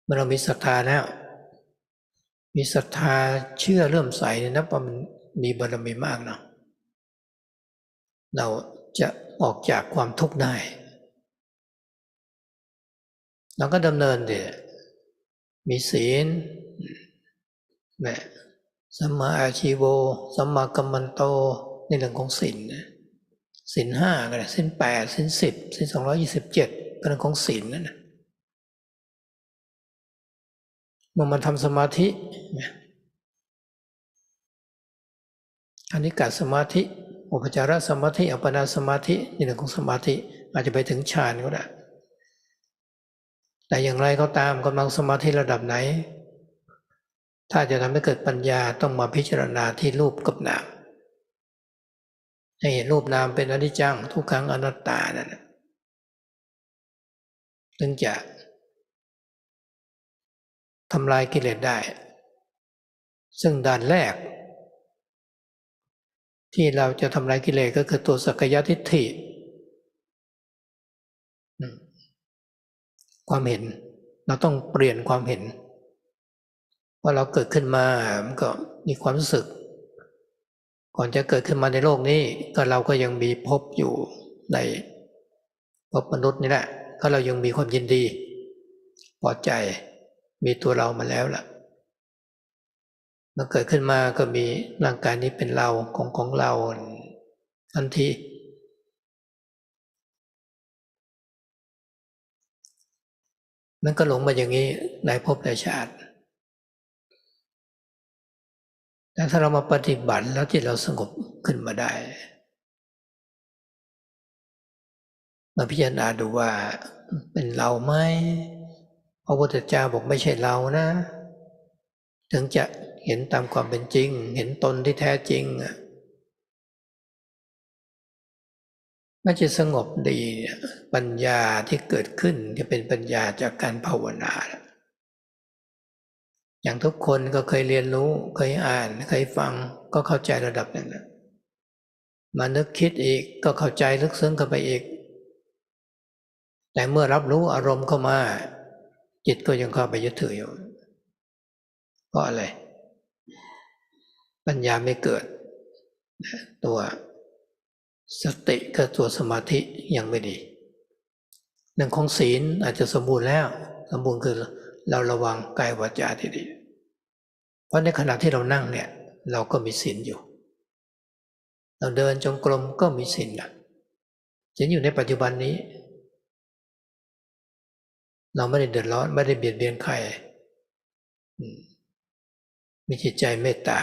เมื่อเรามีศรัทธาแล้วมีศรัทธาเชื่อเลื่อมใสเนี่ยนับว่ามันมีบารมีมากเนาะเราจะออกจากความทุกข์ได้เราก็ดำเนินดิมีศีลแบบสัมมาอาชีโวสัมมากัมมันโตในเรื่องของศีลศีล5ก็ได้ศีล8ศีล10ศีล227เป็นเรื่องของศีลนั่นนะเมื่อมันทำสมาธิอนิกาสมาธิอุปจารสมาธิอัปปนาสมาธิในเรื่องของสมาธิอาจจะไปถึงฌานก็ได้แต่อย่างไรก็ตามกำลังสมาธิระดับไหนถ้าจะทำให้เกิดปัญญาต้องมาพิจารณาที่รูปกับนามให้เห็นรูปนามเป็นอนิจจังทุกขังอนัตตานั่นถึงจะทำลายกิเลสได้ซึ่งด่านแรกที่เราจะทำลายกิเลสก็คือตัวสักกายทิฏฐิความเห็นเราต้องเปลี่ยนความเห็นว่าเราเกิดขึ้นมามันก็มีความรู้สึกก่อนจะเกิดขึ้นมาในโลกนี้ก็เราก็ยังมีภพอยู่ในภพมนุษย์นี่แหละก็เรายังมีความยินดีพอใจมีตัวเรามาแล้วล่ะเมื่อเกิดขึ้นมาก็มีร่างกายนี้เป็นเราของเราทันทีมันก็หลงมาอย่างนี้หลายภพหลายชาติแต่ถ้าเรามาปฏิบัติแล้วจิตเราสงบขึ้นมาได้มาพิจารณาดูว่าเป็นเราไหมพระพุทธเจ้าบอกไม่ใช่เรานะถึงจะเห็นตามความเป็นจริงเห็นตนที่แท้จริงมันจะสงบดีปัญญาที่เกิดขึ้นจะเป็นปัญญาจากการภาวนาอย่างทุกคนก็เคยเรียนรู้เคยอ่านเคยฟังก็เข้าใจระดับหนึ่งมานึกคิดอีกก็เข้าใจลึกซึ้งเข้าไปอีกแต่เมื่อรับรู้อารมณ์เข้ามาจิตก็ยังเข้าไปยึดถืออยู่เพราะอะไรปัญญาไม่เกิดตัว สติกับตัวสมาธิยังไม่ดีเรื่องของศีลอาจจะสมบูรณ์แล้วสมบูรณ์คือเราระวังกายวาจาที่ดีเพราะในขณะที่เรานั่งเนี่ยเราก็มีศีลอยู่เราเดินจงกรมก็มีศีลนะศีลอยู่ในปัจจุบันนี้เราไม่ได้เดือดร้อนไม่ได้เบียดเบียนใครมีจิตใจเมตตา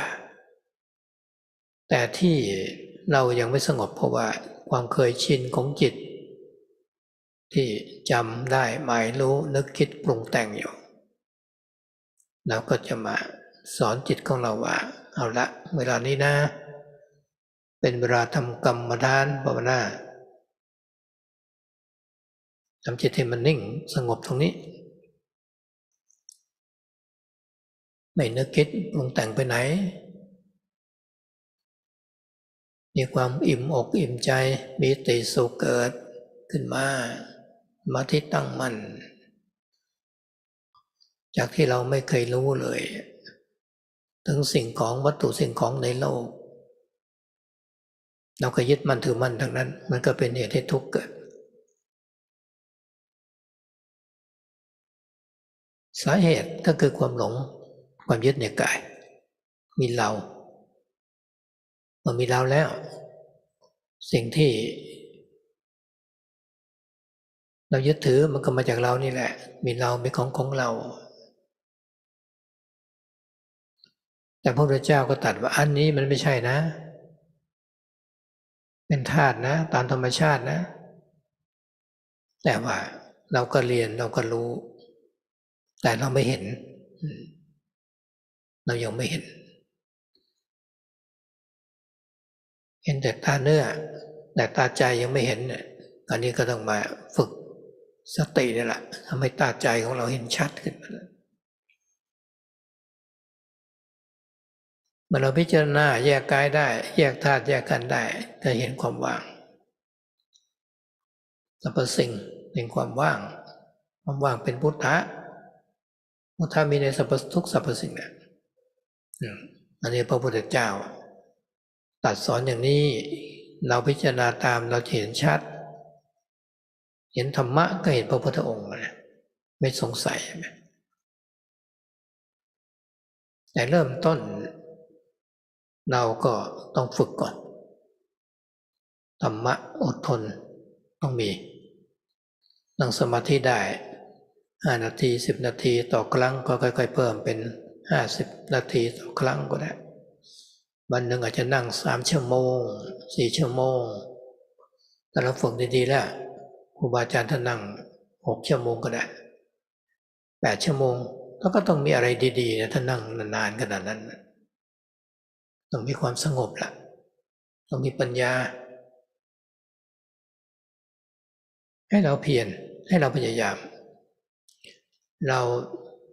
แต่ที่เรายังไม่สงบเพราะว่าความเคยชินของจิตที่จำได้หมายรู้นึกคิดปรุงแต่งอยู่เราก็จะมาสอนจิตของเราว่าเอาละเวลานี้นะเป็นเวลาทำกรรมฐานภาวนาทำจิตให้มันนิ่งสงบตรงนี้ไม่นึกคิดปรุงแต่งไปไหนมีความอิ่มอกอิ่มใจมีปิติสุขเกิดขึ้นมาสมาธิตั้งมั่นจากที่เราไม่เคยรู้เลยถึงสิ่งของวัตถุสิ่งของในโลกเราก็ยึดมั่นถือมั่นทั้งนั้นมันก็เป็นเหตุให้ทุกข์เกิดสาเหตุก็คือความหลงความยึดในกายมีเรามันมีเราแล้วสิ่งที่เรายึดถือมันก็มาจากเรานี่แหละมีเราเป็นของเราแต่พระพุทธเจ้าก็ตรัสว่าอันนี้มันไม่ใช่นะเป็นธาตุนะตามธรรมชาตินะแต่ว่าเราก็เรียนเราก็รู้แต่เราไม่เห็นเรายังไม่เห็นแต่ตาเนื้อแต่ตาใจยังไม่เห็นอันนี้ก็ต้องมาฝึกสตินี่แหละทำให้ตาใจของเราเห็นชัดขึ้นมาเมื่อเราพิจารณาแยกกายได้แยกธาตุแยกขันธ์ได้จะเห็นความว่างสรรพสิ่งเป็นความว่างความว่างเป็นพุทธะพุทธะมีในทุกสรรพสิ่งเนี่ยอันนี้พระพุทธเจ้าตรัสสอนอย่างนี้เราพิจารณาตามเราเห็นชัดเห็นธรรมะก็เห็นพระพุทธองค์นะไม่สงสัยแต่เริ่มต้นเราก็ต้องฝึกก่อนธรรมะอดทนต้องมีนั่งสมาธิได้5 นาที10 นาทีต่อครั้งก็ค่อยๆเพิ่มเป็น50 นาทีต่อครั้งก็ได้วันหนึ่งอาจจะนั่ง3 ชั่วโมง4 ชั่วโมงแต่เราฝึกดีๆแล้วครูบาอาจารย์ท่านนั่ง6 ชั่วโมงก็ได้8 ชั่วโมงแล้วก็ต้องมีอะไรดีๆนะถ้านั่งนานๆขนาดนั้นต้องมีความสงบละต้องมีปัญญาให้เราเพียรให้เราพยายามเรา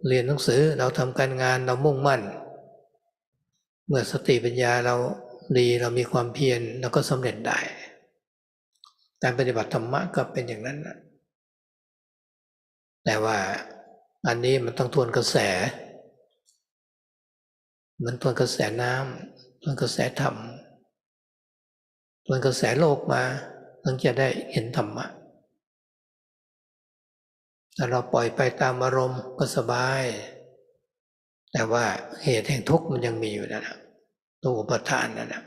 เรียนหนังสือเราทำการงานเรามุ่งมั่นเมื่อสติปัญญาเราดีเรามีความเพียรเราก็สำเร็จได้การปฏิบัติธรรมะก็เป็นอย่างนั้นนะแต่ว่าอันนี้มันต้องทวนกระแสเหมือนทวนกระแสน้ำทวนกระแสธรรมทวนกระแสโลกมาถึงจะได้เห็นธรรมะถ้าเราปล่อยไปตามอารมณ์ก็สบายแต่ว่าเหตุแห่งทุกข์มันยังมีอยู่นะตัวอุปทานนั่นนะ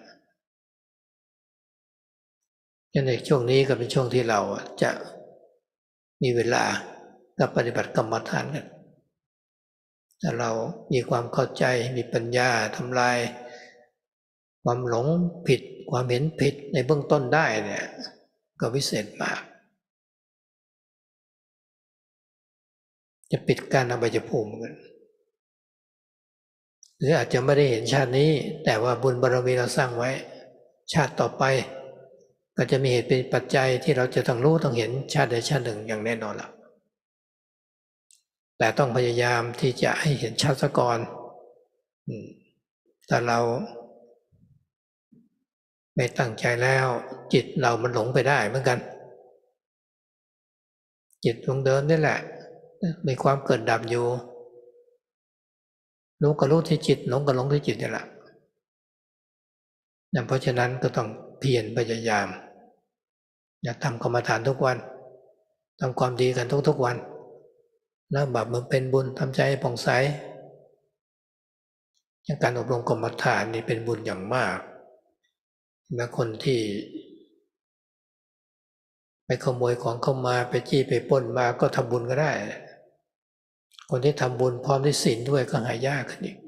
ในช่วงนี้ก็เป็นช่วงที่เราจะมีเวลากับปฏิบัติกรรมฐานกันถ้าเรามีความเข้าใจมีปัญญาทำลายความหลงผิดความเห็นผิดในเบื้องต้นได้เนี่ยก็วิเศษมากจะปิดการอบายภูมิกันหรืออาจจะไม่ได้เห็นชาตินี้แต่ว่าบุญบารมีเราสร้างไว้ชาติต่อไปก็จะมีเหตุเป็นปัจจัยที่เราจะต้องรู้ต้องเห็นชาติใดชาติหนึ่งอย่างแน่นอนละแต่ต้องพยายามที่จะให้เห็นชัดซะก่อนแต่เราไม่ตั้งใจแล้วจิตเรามันหลงไปได้เหมือนกันจิตดวงเดิมนี่แหละมีความเกิดดับอยู่รู้ก็รู้ที่จิตหลงก็หลงที่จิตนี่แหละเพราะฉะนั้นก็ต้องเพียรพยายาม อย่าทำกรรมฐานทุกวันทำความดีกันทุกๆวันแล้วบาปมันเป็นบุญทำใจให้ผ่องใสอย่างการอบรมกรรมฐานนี่เป็นบุญอย่างมากแม้คนที่ไปขโมยของเข้ามาไปจี้ไปปล้นมาก็ทำบุญก็ได้คนที่ทำบุญพร้อมด้วยศีลด้วยก็หายากขึ้นอีก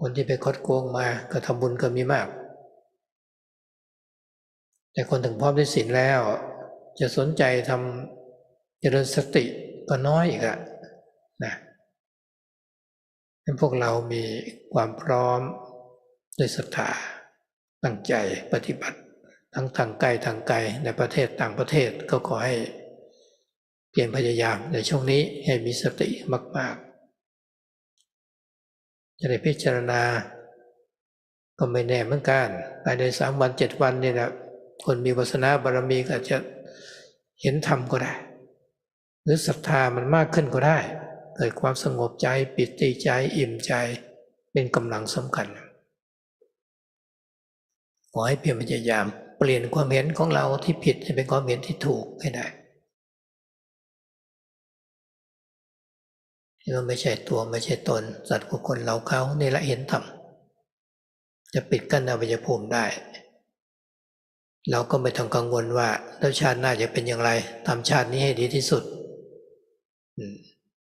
คนที่ไปคดโกงมาก็ทำบุญก็มีมากแต่คนถึงพร้อมด้วยศีลแล้วจะสนใจทำเจริญสติก็น้อยอีกอะนะให้พวกเรามีความพร้อมด้วยศรัทธาตั้งใจปฏิบัติทั้งทางกายทางไกลในประเทศต่างประเทศก็ขอให้เพียรพยายามในช่วงนี้ให้มีสติมากๆจะได้พิจารณาก็ไม่แน่เหมือนกันภายใน3 วัน 7 วันนี่นะคนมีวาสนาบารมีก็อาจจะเห็นธรรมก็ได้หรือศรัทธามันมากขึ้นก็ได้เกิดความสงบใจปิติใจอิ่มใจเป็นกำลังสำคัญขอให้เพียรพยายามเปลี่ยนความเห็นของเราที่ผิดให้เป็นความเห็นที่ถูกให้ได้ที่ว่าไม่ใช่ตัวไม่ใช่ตนสัตว์บุคคลเราเขานี่ละเห็นธรรมจะปิดกั้นอวัยภูมิได้เราก็ไม่ต้องกังวลว่าแล้วชาติหน้าจะเป็นอย่างไรทำชาตินี้ให้ดีที่สุด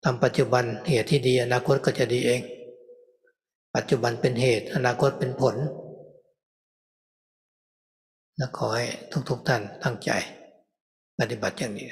ทำปัจจุบันเหตุที่ดีอนาคตก็จะดีเองปัจจุบันเป็นเหตุอนาคตเป็นผลและขอให้ทุกท่านตั้งใจปฏิบัติอย่างนี้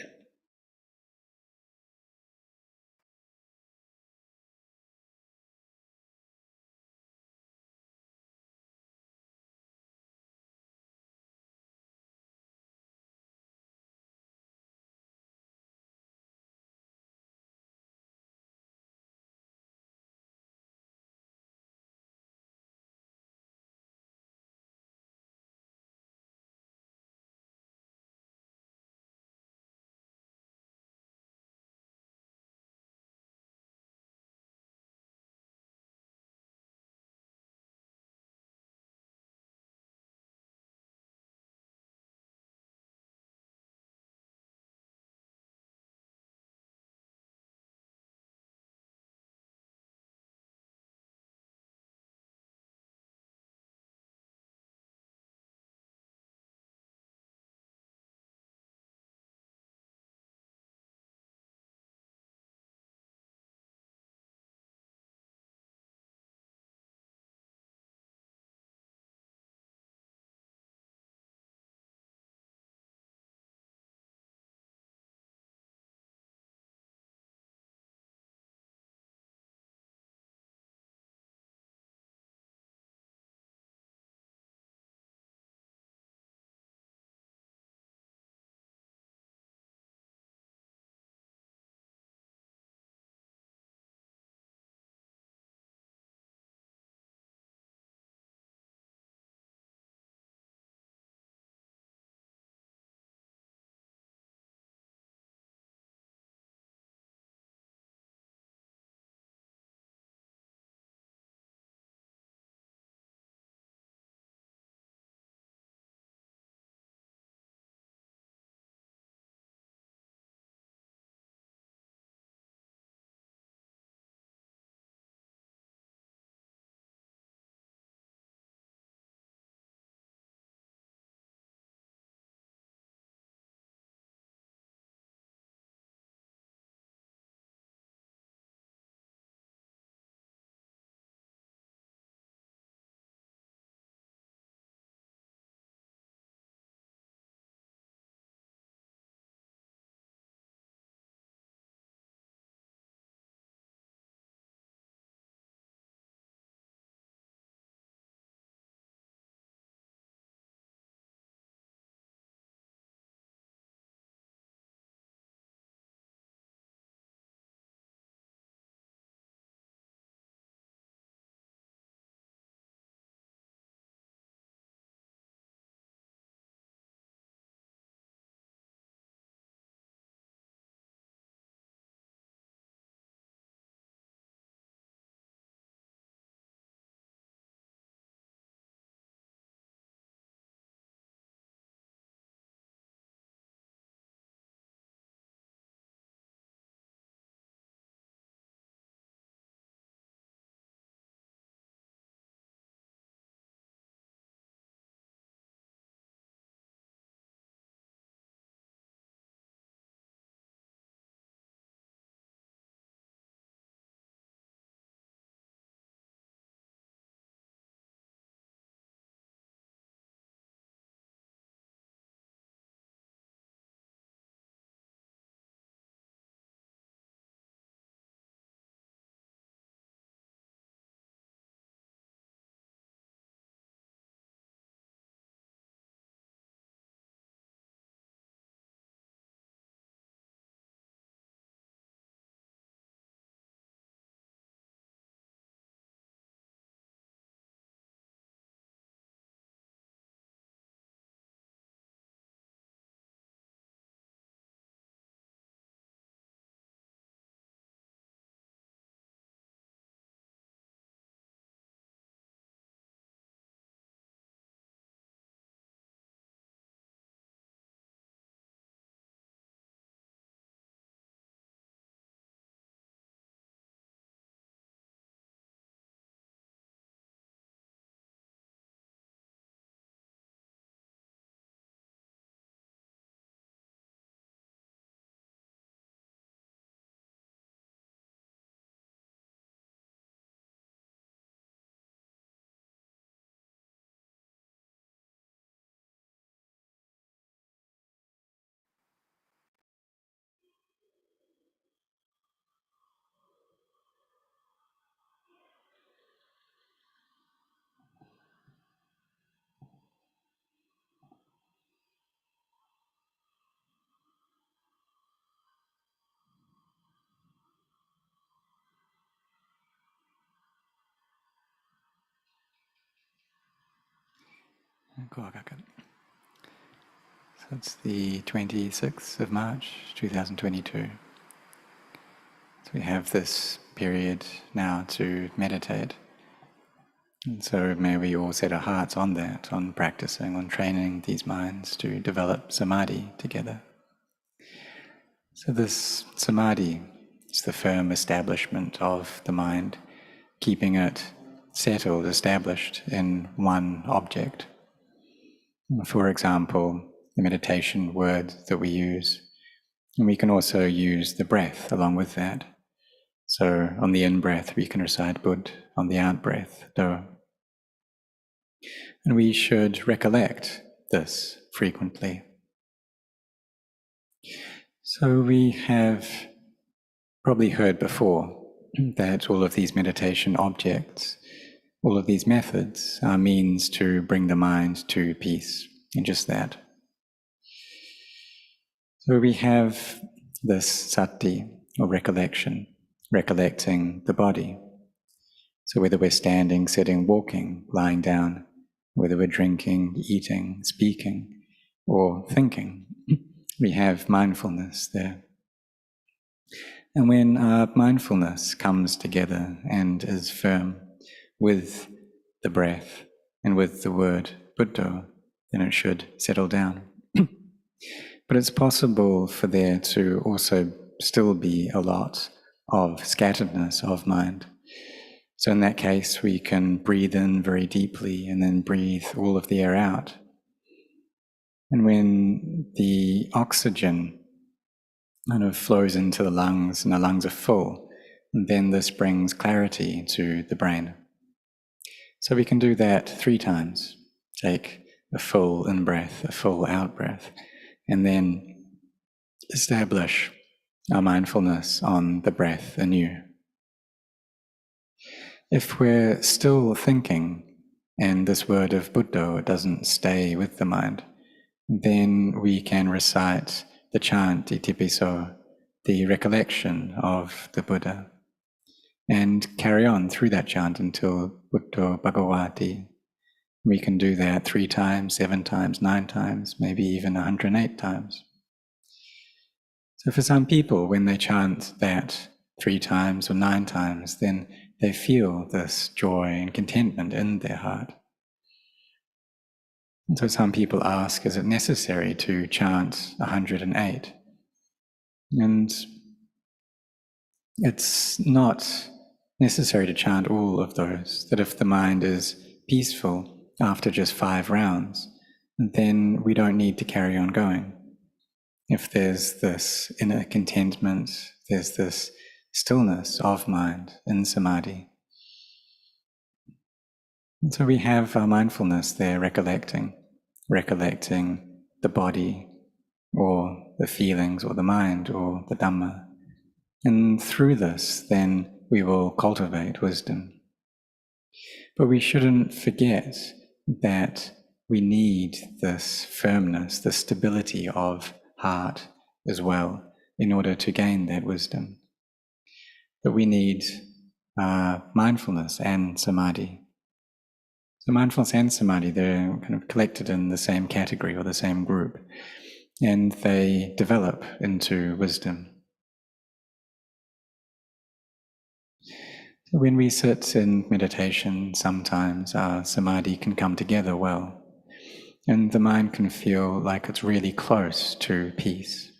So it's the 26th of March, 2022. So we have this period now to meditate. And so may we all set our hearts on that, on practicing, on training these minds to develop samadhi together. So this samadhi is the firm establishment of the mind, keeping it settled, established in one object. For example, the meditation word that we use. And we can also use the breath along with that. So on the in-breath we can recite Bud, on the out-breath, Do. And we should recollect this frequently. So we have probably heard before that all of these meditation objects, all of these methods are means to bring the mind to peace, and just that. So we have this sati, or recollection, recollecting the body. So whether we're standing, sitting, walking, lying down, whether we're drinking, eating, speaking, or thinking, we have mindfulness there. And when our mindfulness comes together and is firm with the breath and with the word Buddha, then it should settle down. But it's possible for there to also still be a lot of scatteredness of mind. So in that case, we can breathe in very deeply and then breathe all of the air out. And when the oxygen kind of flows into the lungs and the lungs are full, then this brings clarity to the brain. So we can do that 3 times. Take a full in-breath, a full out-breath, and then establish our mindfulness on the breath anew. If we're still thinking and this word of Buddha doesn't stay with the mind, then we can recite the chant Itipiso, the recollection of the Buddha, and carry on through that chant until Buddha Bhagavati. We can do that 3 times, 7 times, 9 times, maybe even 108 times. So for some people, when they chant that 3 times or 9 times, then they feel this joy and contentment in their heart. And so some people ask, is it necessary to chant 108? And it's not necessary to chant all of those, that if the mind is peaceful after just 5 rounds, then we don't need to carry on going. If there's this inner contentment, there's this stillness of mind in samadhi. And so we have our mindfulness there recollecting the body or the feelings or the mind or the Dhamma. And through this, then we will cultivate wisdom. But we shouldn't forget that we need this firmness, this stability of heart as well in order to gain that wisdom. That we need mindfulness and samadhi. So mindfulness and samadhi, they're kind of collected in the same category or the same group, and they develop into wisdom. When we sit in meditation, sometimes our samadhi can come together well, and the mind can feel like it's really close to peace.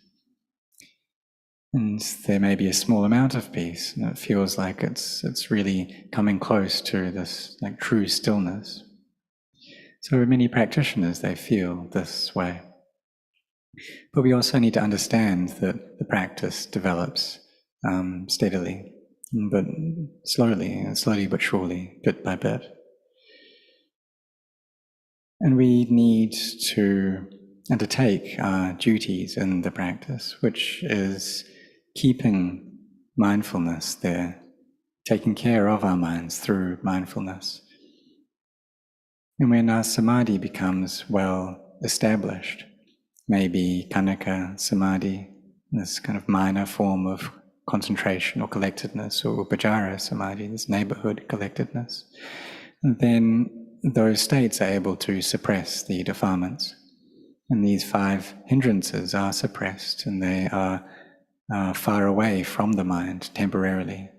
And there may be a small amount of peace, and it feels like it's really coming close to this like true stillness. So many practitioners, they feel this way. But we also need to understand that the practice develops steadily, but slowly but surely, bit by bit. And we need to undertake our duties in the practice, which is keeping mindfulness there, taking care of our minds through mindfulness. And when our samadhi becomes well established, maybe Kanaka samadhi, this kind of minor form of concentration or collectedness, or upajjhara samadhi, this neighborhood collectedness, and then those states are able to suppress the defilements. And these 5 hindrances are suppressed, and they are far away from the mind temporarily,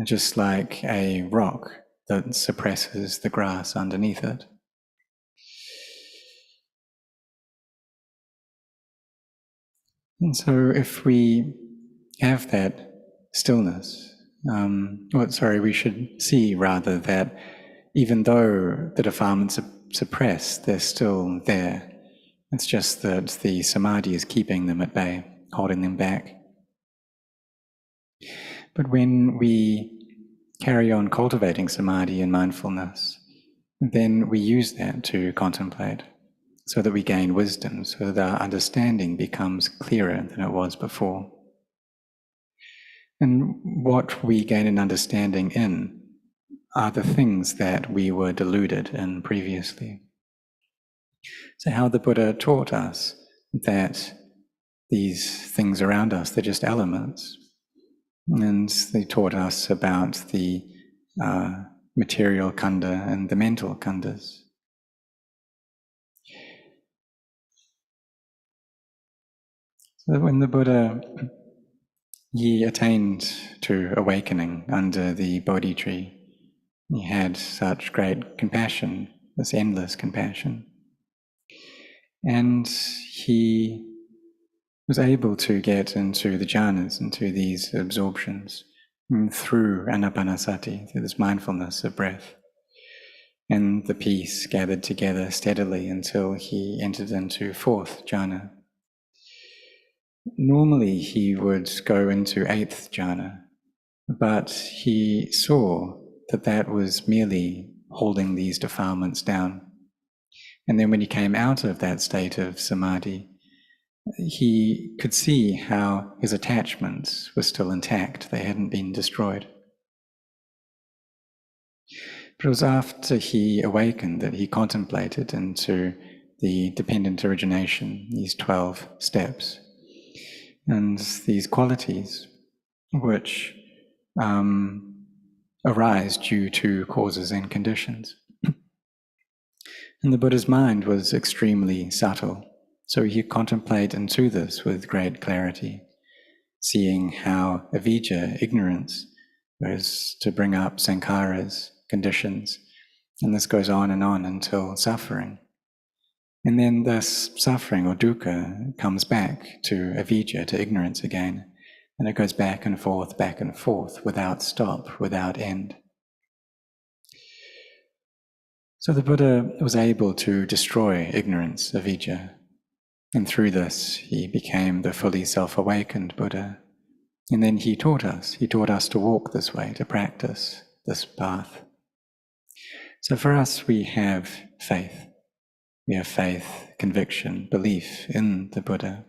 just like a rock that suppresses the grass underneath it. And so if we have that stillness, we should see rather that even though the defilements are suppressed, they're still there. It's just that the samadhi is keeping them at bay, holding them back. But when we carry on cultivating samadhi and mindfulness, then we use that to contemplate, so that we gain wisdom, so that our understanding becomes clearer than it was before. And what we gain an understanding in are the things that we were deluded in previously. So how the Buddha taught us that these things around us, they're just elements. And they taught us about the material khandha and the mental khandhas. So when the Buddha, he attained to awakening under the Bodhi tree, he had such great compassion, this endless compassion. And he was able to get into the jhanas, into these absorptions, through anapanasati, through this mindfulness of breath. And the peace gathered together steadily until he entered into 4th jhana. Normally he would go into 8th jhana, but he saw that that was merely holding these defilements down. And then when he came out of that state of samadhi, he could see how his attachments were still intact, they hadn't been destroyed. But it was after he awakened that he contemplated into the dependent origination, these 12 steps, and these qualities which arise due to causes and conditions. And the Buddha's mind was extremely subtle, so he could contemplate into this with great clarity, seeing how avijja, ignorance, goes to bring up sankharas, conditions, and this goes on until suffering. And then this suffering or dukkha comes back to avijja, to ignorance again, and it goes back and forth without stop, without end. So the Buddha was able to destroy ignorance, avijja, and through this he became the fully self-awakened Buddha. And then he taught us to walk this way, to practice this path. So for us, we have faith. We have faith, conviction, belief in the Buddha,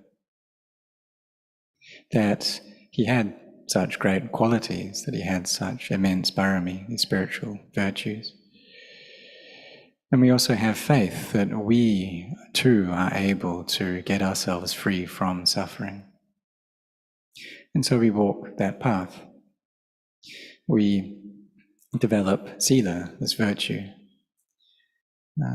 that he had such great qualities, that he had such immense parami, these spiritual virtues. And we also have faith that we too are able to get ourselves free from suffering. And so we walk that path. We develop sila, this virtue.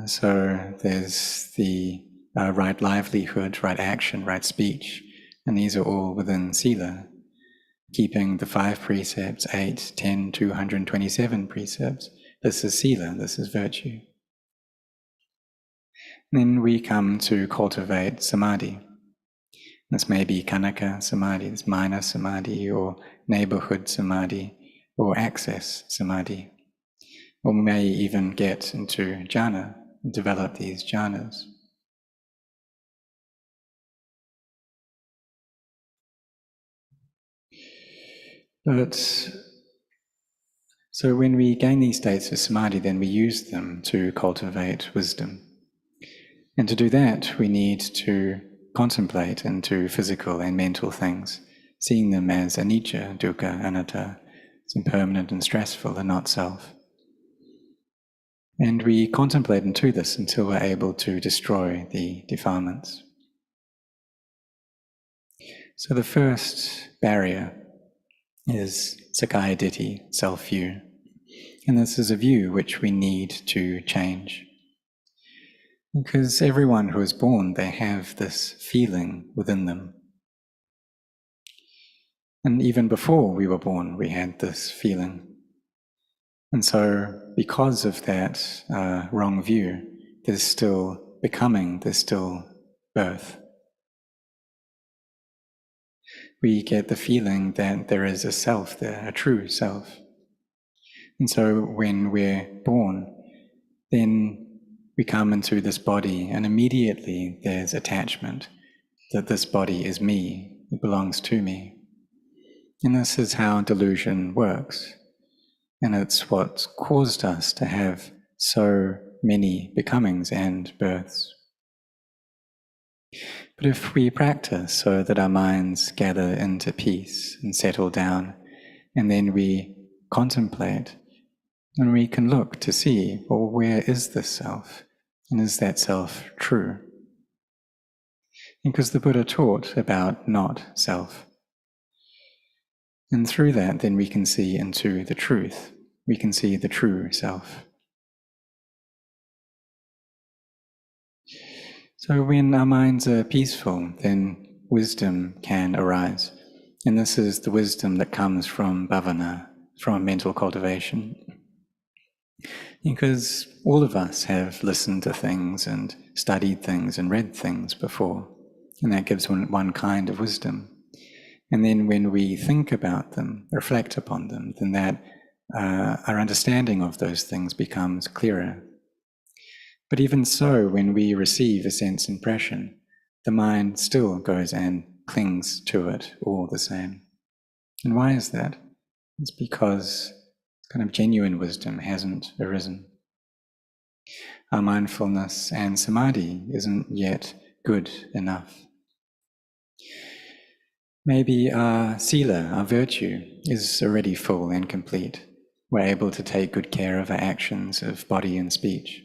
So there's the right livelihood, right action, right speech, and these are all within sila, keeping the 5 precepts, 8, 10, 227 precepts. This is sila, this is virtue. Then we come to cultivate samadhi. This may be kanaka samadhi, this minor samadhi, or neighborhood samadhi, or access samadhi. Or we may even get into jhana and develop these jhanas. But so when we gain these states of samadhi, then we use them to cultivate wisdom. And to do that, we need to contemplate into physical and mental things, seeing them as anicca, dukkha, anatta, it's impermanent and stressful and not self. And we contemplate into this until we're able to destroy the defilements. So the first barrier is sakkaya ditthi, self-view. And this is a view which we need to change. Because everyone who is born, they have this feeling within them. And even before we were born, we had this feeling. And so because of that wrong view, there's still becoming, there's still birth. We get the feeling that there is a self there, a true self. And so when we're born, then we come into this body and immediately there's attachment that this body is me, it belongs to me. And this is how delusion works. And it's what's caused us to have so many becomings and births. But if we practice so that our minds gather into peace and settle down, and then we contemplate, and we can look to see, well, where is this self? And is that self true? Because the Buddha taught about not self. And through that, then we can see into the truth. We can see the true self. So when our minds are peaceful, then wisdom can arise. And this is the wisdom that comes from bhavana, from mental cultivation. Because all of us have listened to things and studied things and read things before, and that gives one kind of wisdom. And then when we think about them, reflect upon them, then that our understanding of those things becomes clearer. But even so, when we receive a sense impression, the mind still goes and clings to it all the same. And why is that? It's because kind of genuine wisdom hasn't arisen. Our mindfulness and samadhi isn't yet good enough. Maybe our sila, our virtue, is already full and complete. We're able to take good care of our actions of body and speech.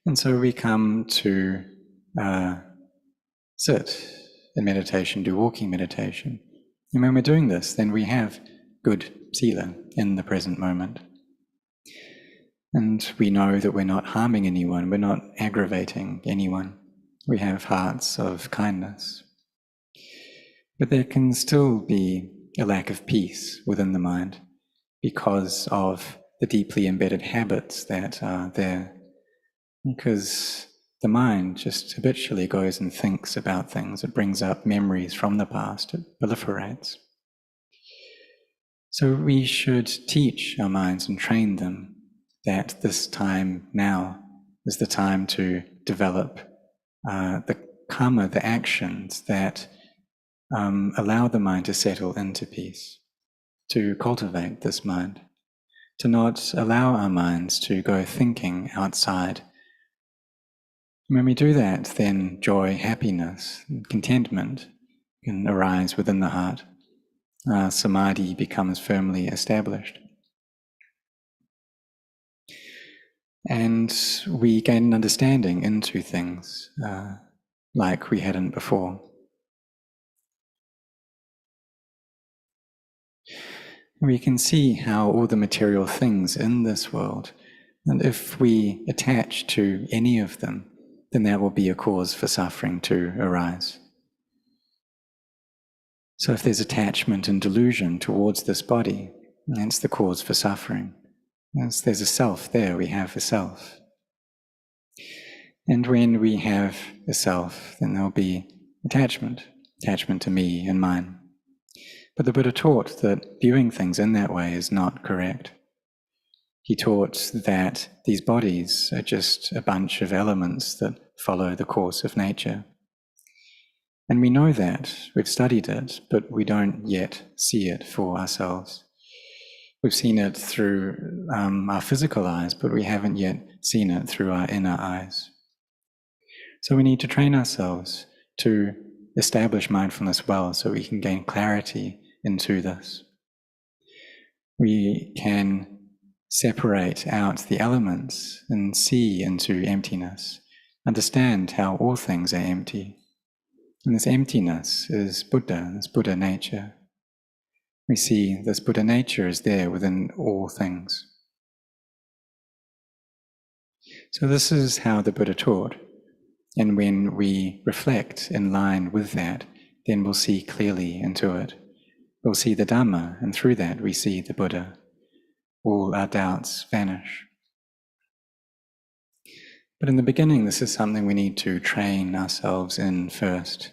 And so we come to sit in meditation, do walking meditation. And when we're doing this, then we have good sila in the present moment. And we know that we're not harming anyone, we're not aggravating anyone. We have hearts of kindness. But there can still be a lack of peace within the mind because of the deeply embedded habits that are there. Because the mind just habitually goes and thinks about things. It brings up memories from the past. It proliferates. So we should teach our minds and train them that this time now is the time to develop the karma, the actions that allow the mind to settle into peace, to cultivate this mind, to not allow our minds to go thinking outside. When we do that, then joy, happiness, contentment can arise within the heart. Samadhi becomes firmly established. And we gain an understanding into things like we hadn't before. We can see how all the material things in this world, and if we attach to any of them, then that will be a cause for suffering to arise. So if there's attachment and delusion towards this body, that's the cause for suffering. As there's a self there, we have a self. And when we have a self, then there'll be attachment to me and mine. But the Buddha taught that viewing things in that way is not correct. He taught that these bodies are just a bunch of elements that follow the course of nature. And we know that, we've studied it, but we don't yet see it for ourselves. We've seen it through our physical eyes, but we haven't yet seen it through our inner eyes. So we need to train ourselves to establish mindfulness well so we can gain clarity into this. We can separate out the elements and see into emptiness, understand how all things are empty. And this emptiness is Buddha, it's Buddha nature. We see this Buddha nature is there within all things. So this is how the Buddha taught. And when we reflect in line with that, then we'll see clearly into it. We'll see the Dhamma, and through that we see the Buddha. All our doubts vanish. But in the beginning, this is something we need to train ourselves in first.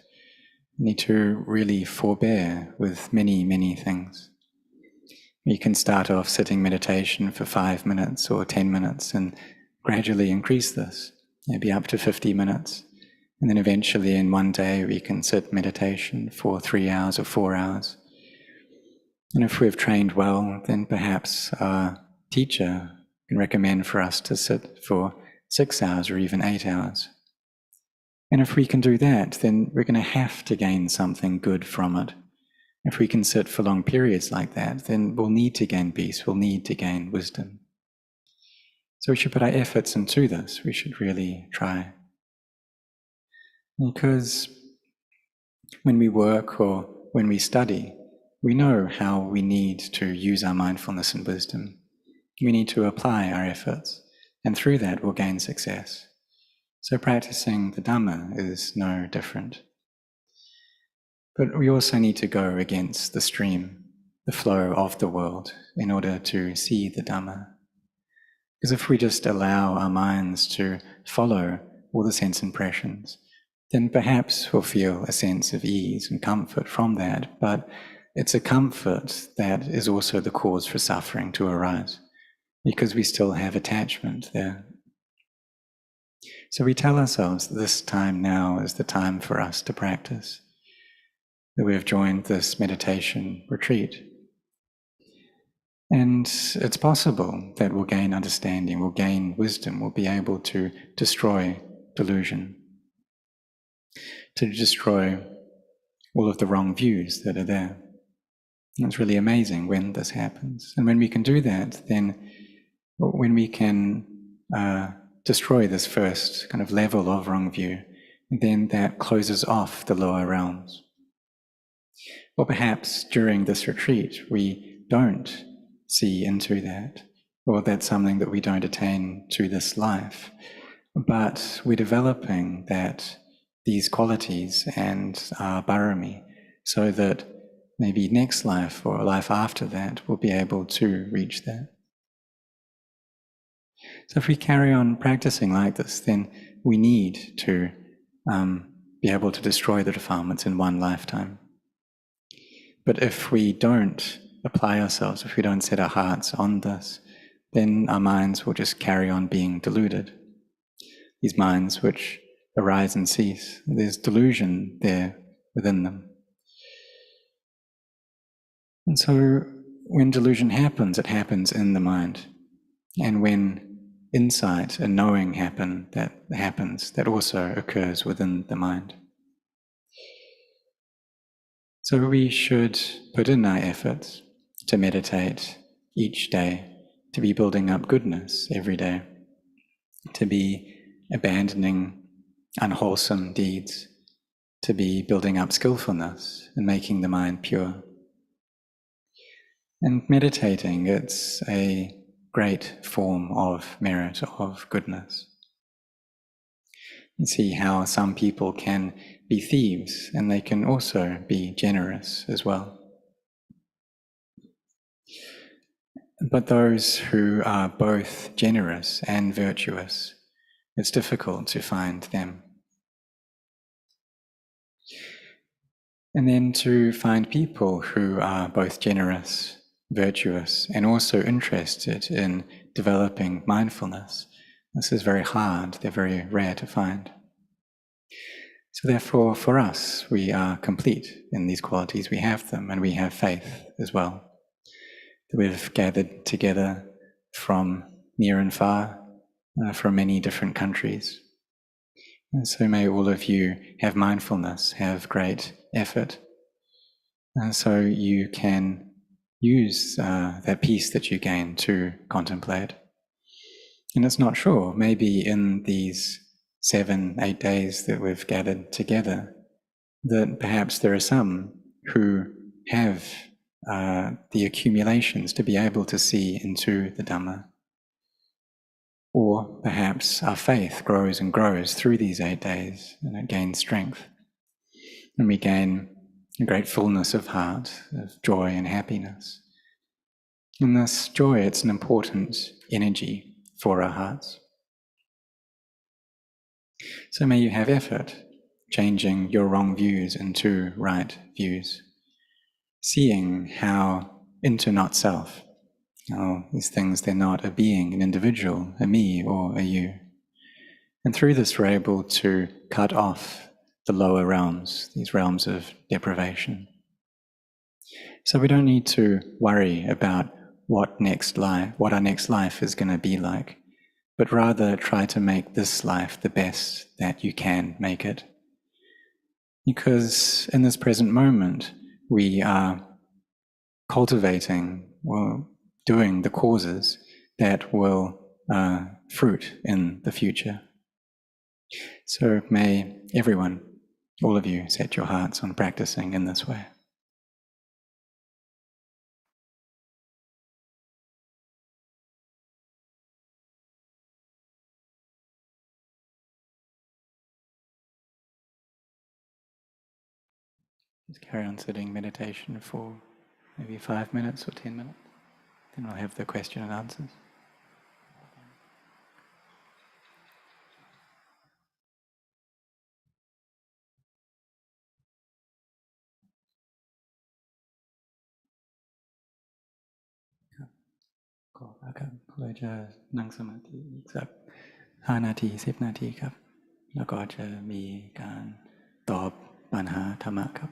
We need to really forbear with many, many things. You can start off sitting meditation for 5 minutes or 10 minutes and gradually increase this, maybe up to 50 minutes. And then eventually in one day we can sit meditation for 3 hours or 4 hours. And if we've trained well, then perhaps our teacher can recommend for us to sit for 6 hours or even 8 hours. And if we can do that, then we're going to have to gain something good from it. If we can sit for long periods like that, then we'll need to gain peace, we'll need to gain wisdom. So we should put our efforts into this, we should really try. Because when we work or when we study, we know how we need to use our mindfulness and wisdom. We need to apply our efforts, and through that we'll gain success. So practicing the Dhamma is no different. But we also need to go against the stream, the flow of the world, in order to see the Dhamma. Because if we just allow our minds to follow all the sense impressions, then perhaps we'll feel a sense of ease and comfort from that, but it's a comfort that is also the cause for suffering to arise, because we still have attachment there. So we tell ourselves that this time now is the time for us to practice, that we have joined this meditation retreat. And it's possible that we'll gain understanding, we'll gain wisdom, we'll be able to destroy delusion, to destroy all of the wrong views that are there. And it's really amazing when this happens. And when we can do that, then when we can destroy this first kind of level of wrong view, then that closes off the lower realms. Or perhaps during this retreat, we don't see into that, or that's something that we don't attain to this life. But we're developing these qualities and our barami, so that maybe next life or a life after that we'll be able to reach that. So if we carry on practicing like this, then we need to be able to destroy the defilements in one lifetime. But if we don't apply ourselves, if we don't set our hearts on this, then our minds will just carry on being deluded. These minds which arise and cease, there's delusion there within them. And so when delusion happens, it happens in the mind. And when insight and knowing happens, that also occurs within the mind. So we should put in our efforts to meditate each day, to be building up goodness every day, to be abandoning unwholesome deeds, to be building up skillfulness and making the mind pure. And meditating, it's a great form of merit, of goodness. You see how some people can be thieves and they can also be generous as well. But those who are both generous and virtuous, it's difficult to find them. And then to find people who are both generous, virtuous, and also interested in developing mindfulness, this is very hard, they're very rare to find. So therefore, for us, we are complete in these qualities, we have them, and we have faith as well. We've gathered together from near and far, from many different countries. And so may all of you have mindfulness, have great effort, so you can use that peace that you gain to contemplate. And it's not sure, maybe in these 7-8 days that we've gathered together, that perhaps there are some who have the accumulations to be able to see into the Dhamma. Or perhaps our faith grows and grows through these 8 days and it gains strength. And we gain a great fullness of heart, of joy and happiness. And this joy, it's an important energy for our hearts. So may you have effort, changing your wrong views into right views, seeing how into not self, how these things, they're not a being, an individual, a me or a you. And through this we're able to cut off the lower realms, these realms of deprivation. So we don't need to worry about what our next life is going to be like, but rather try to make this life the best that you can make it. Because in this present moment, we are cultivating, well, doing the causes that will fruit in the future. So may everyone, all of you, set your hearts on practicing in this way. Just carry on sitting meditation for maybe 5 minutes or 10 minutes. Then we'll have the question and answers. Cool. เราจะนั่งสมาธิอีกสัก5 นาที 10 นาทีครับ แล้วก็จะมีการตอบปัญหาธรรมะครับ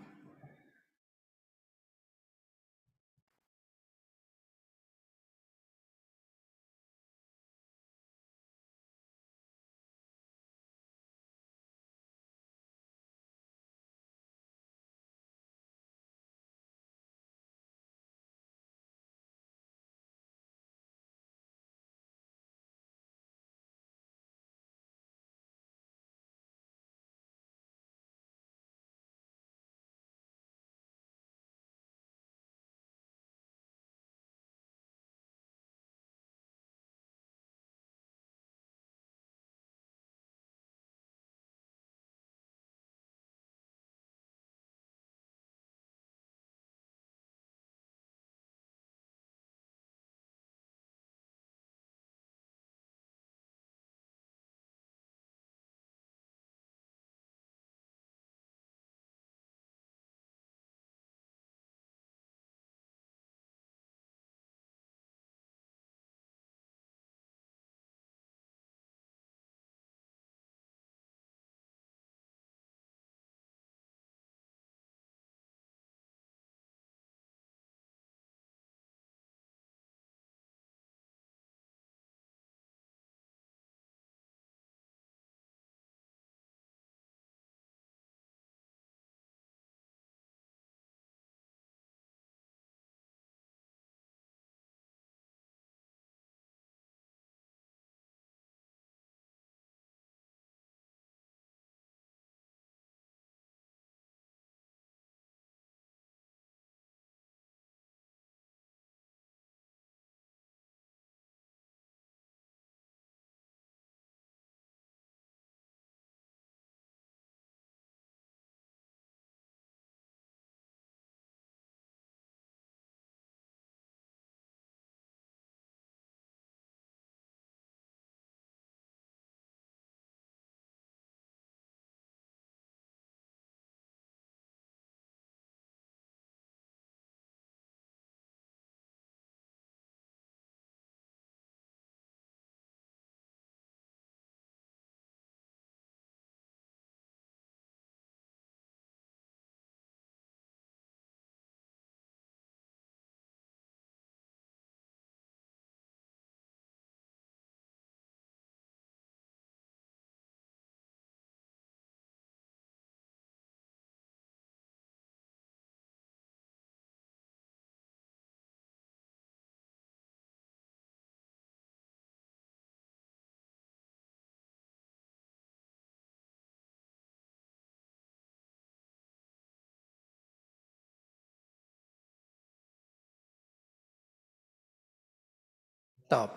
ตอบ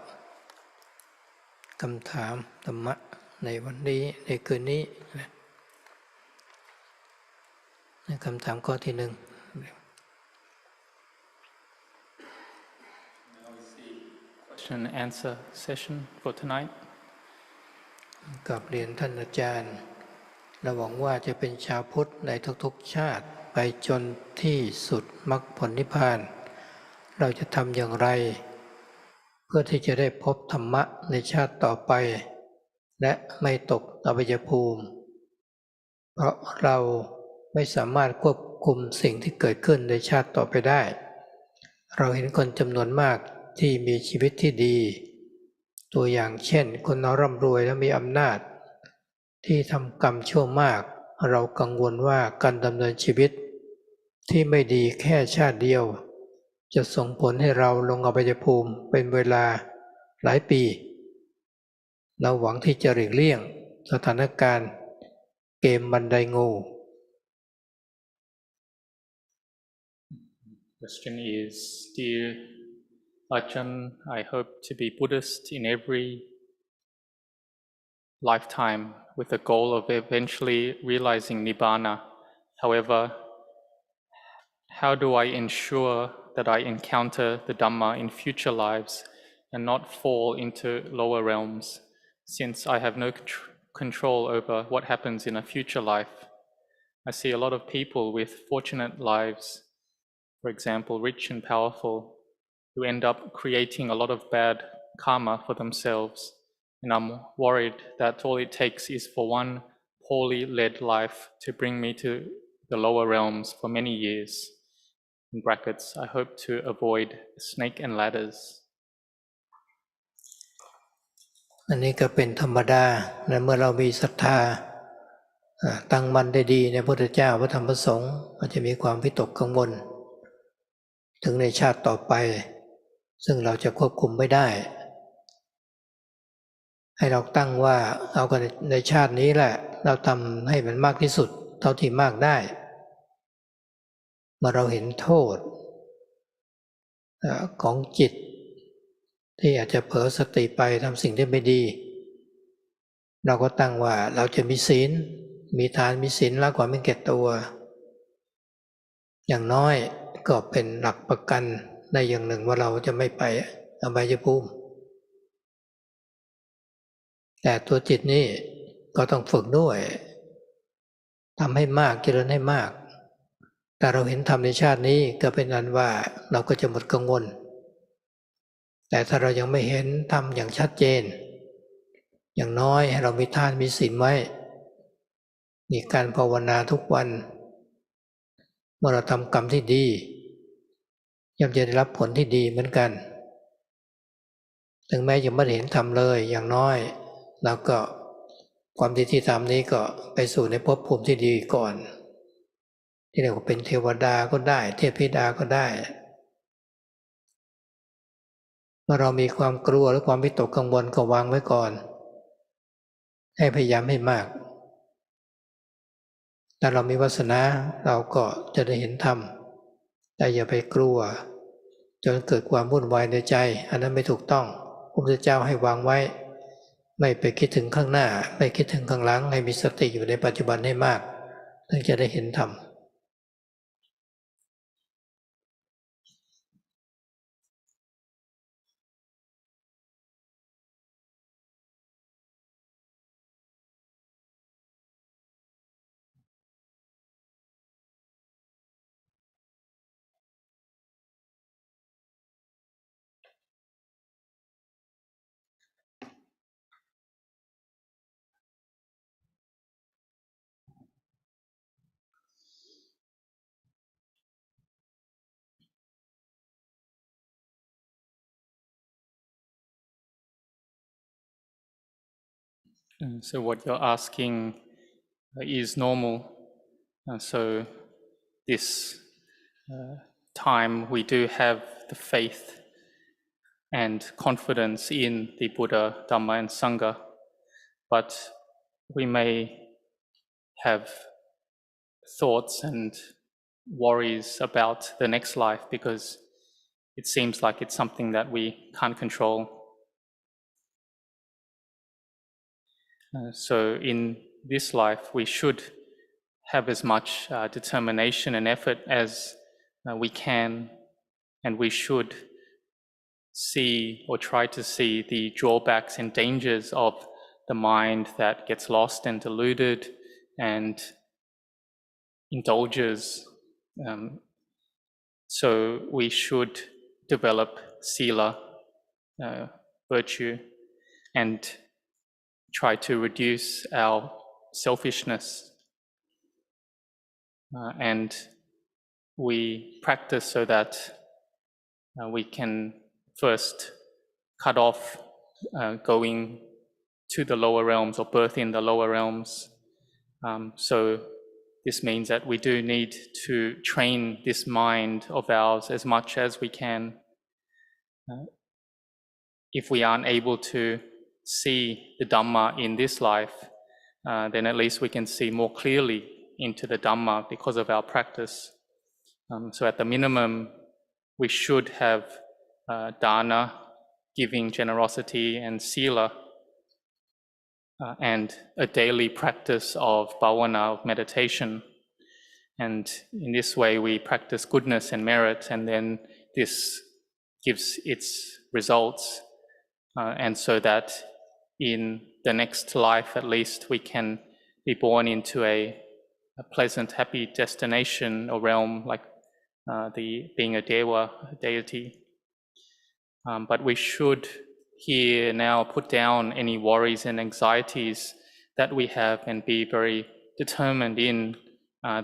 คำถามธรรมะในวันนี้ในคืนนี้คำถามข้อที่หนึ่งQuestion and answer session for tonight. กับเรียนท่านอาจารย์เราหวังว่าจะเป็นชาวพุทธในทุกๆชาติไปจนที่สุดมรรคผลนิพพานเราจะทำอย่างไรเพื่อที่จะได้พบธรรมะในชาติต่อไปและไม่ตกอบายภูมิเพราะเราไม่สามารถควบคุมสิ่งที่เกิดขึ้นในชาติต่อไปได้เราเห็นคนจำนวนมากที่มีชีวิตที่ดีตัวอย่างเช่นคนร่ำรวยและมีอำนาจที่ทำกรรมชั่วมากเรากังวลว่าการดำเนินชีวิตที่ไม่ดีแค่ชาติเดียวจะส่งผลให้เราลงอบายภูมิเป็นเวลาหลายปีเราหวังที่จะหลีกเลี่ยงสถานการณ์เกมบันไดงู Question is, dear Ajahn, I hope to be Buddhist in every lifetime with the goal of eventually realizing Nibbana. However, how do I ensure that I encounter the Dhamma in future lives and not fall into lower realms, since I have no control over what happens in a future life? I see a lot of people with fortunate lives, for example, rich and powerful, who end up creating a lot of bad karma for themselves. And I'm worried that all it takes is for one poorly led life to bring me to the lower realms for many years. In brackets, I hope to avoid snake and ladders. อันนี้ก็เป็นธรรมดาและเมื่อเรามีศรัทธาตั้งมั่นได้ดีในพระพุทธเจ้าพระธรรมพระสงฆ์ก็จะมีความวิตกกังวลถึงในชาติต่อไปซึ่งเราจะควบคุมไม่ได้ให้เราตั้งว่าเอากันในชาตินี้แหละเราทำให้มันมากที่สุดเท่าที่มากได้เมื่อเราเห็นโทษของจิตที่อาจจะเผลอสติไปทำสิ่งที่ไม่ดีเราก็ตั้งว่าเราจะมีศีลมีทานมีศีลละความไม่เก็บตัวอย่างน้อยก็เป็นหลักประกันในอย่างหนึ่งว่าเราจะไม่ไปอบายภูมิแต่ตัวจิตนี่ก็ต้องฝึกด้วยทำให้มากเจริญให้มากแต่เราเห็นธรรมในชาตินี้ก็เป็นอันว่าเราก็จะหมดกังวลแต่ถ้าเรายังไม่เห็นธรรมอย่างชัดเจนอย่างน้อยให้เรามีทานมีศีลไว้มีการภาวนาทุกวันเมื่อเราทำกรรมที่ดีย่อมจะได้รับผลที่ดีเหมือนกันถึงแม้ยังไม่เห็นธรรมเลยอย่างน้อยเราก็ความดีที่ทำนี้ก็ไปสู่ในภพภูมิที่ดีก่อนที่เรียกว่าเป็นเทวดาก็ได้เทพธิดาก็ได้เมื่อเรามีความกลัวหรือความวิตกกังวลก็วางไว้ก่อนให้พยายามให้มากถ้าเรามีวาสนาเราก็จะได้เห็นธรรมแต่อย่าไปกลัวจนเกิดความวุ่นวายในใจอันนั้นไม่ถูกต้องพระพุทธเจ้าให้วางไว้ไม่ไปคิดถึงข้างหน้าไม่คิดถึงข้างหลังให้มีสติอยู่ในปัจจุบันให้มากถึงจะได้เห็นธรรมSo what you're asking is normal. So this time we do have the faith and confidence in the Buddha, Dhamma and Sangha, but we may have thoughts and worries about the next life because it seems like it's something that we can't control. So in this life, we should have as much determination and effort as we can, and we should see or try to see the drawbacks and dangers of the mind that gets lost and deluded and indulges. So we should develop sila, virtue, and try to reduce our selfishness. And we practice so that we can first cut off going to the lower realms or birth in the lower realms. So this means that we do need to train this mind of ours as much as we can. If we aren't able to see the Dhamma in this life, then at least we can see more clearly into the Dhamma because of our practice. So at the minimum, we should have dana, giving, generosity, and sila, and a daily practice of bhavana, of meditation. And in this way, we practice goodness and merit, and then this gives its results. And so that in the next life, at least, we can be born into a pleasant, happy destination or realm, like being a deva, a deity. But we should here now put down any worries and anxieties that we have and be very determined in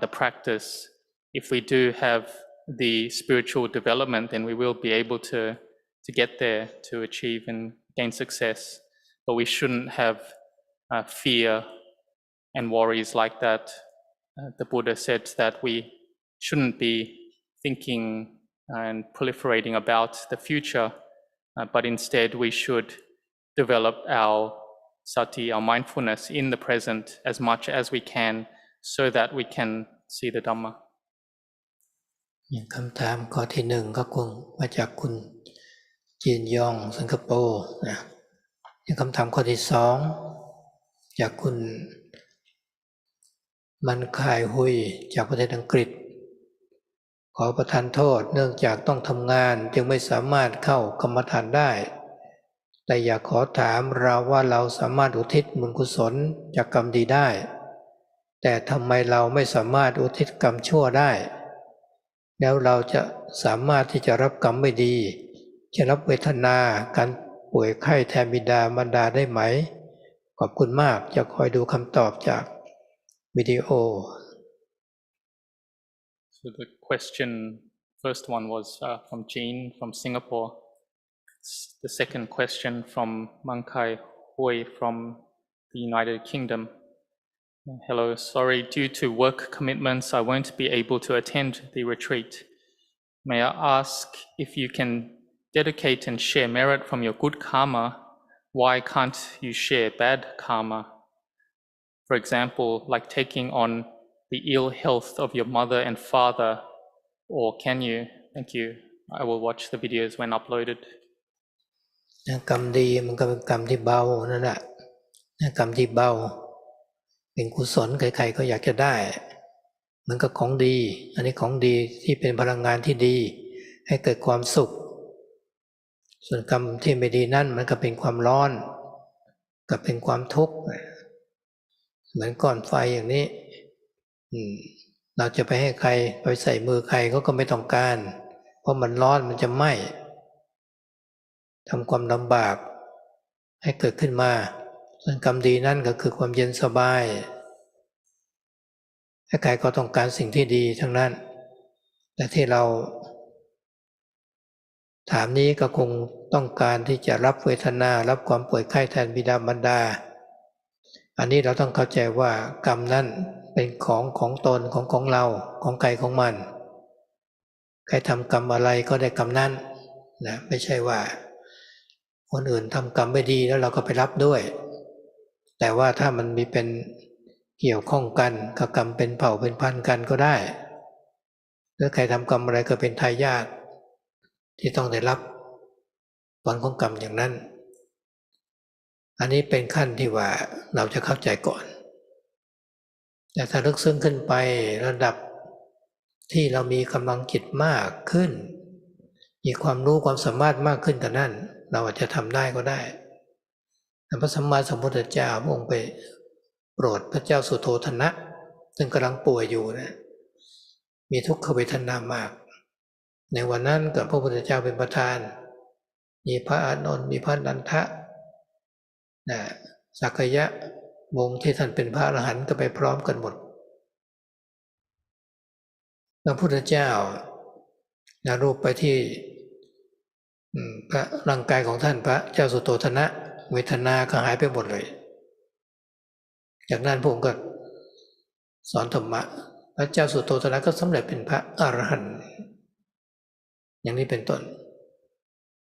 the practice. If we do have the spiritual development, then we will be able to get there, to achieve and gain success. But we shouldn't have fear and worries like that. The Buddha said that we shouldn't be thinking and proliferating about the future, but instead we should develop our sati, our mindfulness in the present as much as we can so that we can see the Dhamma. คำถามข้อที่หนึ่งก็คงมาจากคุณจีนยองสิงคโปร์นะคำถามข้อที่สองจากคุณมันคายหุยจากประเทศอังกฤษขอประทานโทษเนื่องจากต้องทำงานจึงไม่สามารถเข้ากรรมฐานได้แต่อยากขอถามเราว่าเราสามารถอุทิศบุญกุศลจากกรรมดีได้แต่ทำไมเราไม่สามารถอุทิศกรรมชั่วได้แล้วเราจะสามารถที่จะรับกรรมไม่ดีจะรับเวทนาการป่วยไข้แทนบิดามารดาได้ไหมขอบคุณมากจะคอยดูคำตอบจากวิดีโอ So the first one was from Jean from Singapore. The second question from Mankai Hui from the United Kingdom. Hello, sorry, due to work commitments, I won't be able to attend the retreat. May I ask if you can dedicate and share merit from your good karma? Why can't you share bad karma? For example, like taking on the ill health of your mother and father, or can you? Thank you. I will watch the videos when uploaded. กรรมดีมันก็เป็นกรรมที่เบานั่นแหละกรรมที่เบาเป็นกุศลใครๆก็อยากจะได้มันก็ของดีอันนี้ของดีที่เป็นพลังงานที่ดีให้เกิดความสุขส่วนกรรมที่ไม่ดีนั่นมันก็เป็นความร้อนก็เป็นความทุกข์เหมือนก้อนไฟอย่างนี้เราจะไปให้ใครไปใส่มือใครก็ไม่ต้องการเพราะมันร้อนมันจะไหม้ทำความลำบากให้เกิดขึ้นมาส่วนกรรมดีนั่นก็คือความเย็นสบายใครก็ต้องการสิ่งที่ดีทั้งนั้นแต่ที่เราถามนี้ก็คงต้องการที่จะรับเวทนารับความป่วยไข้แทนบิดามารดาอันนี้เราต้องเข้าใจว่ากรรมนั้นเป็นของตนของเราของใครของมันใครทำกรรมอะไรก็ได้กรรมนั้นนะไม่ใช่ว่าคนอื่นทำกรรมไม่ดีแล้วเราก็ไปรับด้วยแต่ว่าถ้ามันมีเป็นเกี่ยวข้องกันกับกรรมเป็นเผ่าเป็นพันธุ์กันก็ได้หรือใครทำกรรมอะไรก็เป็นทายาทที่ต้องได้รับผลของกรรมอย่างนั้น อันนี้เป็นขั้นที่ว่าเราจะเข้าใจก่อนแต่ถ้าลึกซึ้งขึ้นไประดับที่เรามีกำลังจิตมากขึ้นมีความรู้ความสามารถมากขึ้นกว่านั้นเราอาจจะทำได้ก็ได้แต่พระสัมมาสัมพุทธเจ้าพระองค์ไปโปรดพระเจ้าสุโธทนะซึ่งกำลังป่วยอยู่นะมีทุกขเวทนามากในวันนั้นกับพระพุทธเจ้าเป็นประธานมีพระอานนท์มีพระนันทะสักยะวงศ์ที่ท่านเป็นพระอรหันต์ก็ไปพร้อมกันหมดพระพุทธเจ้ารูปไปที่พระร่างกายของท่านพระเจ้าสุโธทนะเวทนาก็หายไปหมดเลยจากนั้นพระองค์ก็สอนธรรมะพระเจ้าสุโธทนะก็สำเร็จเป็นพระอรหันต์อย่างนี้เป็นต้น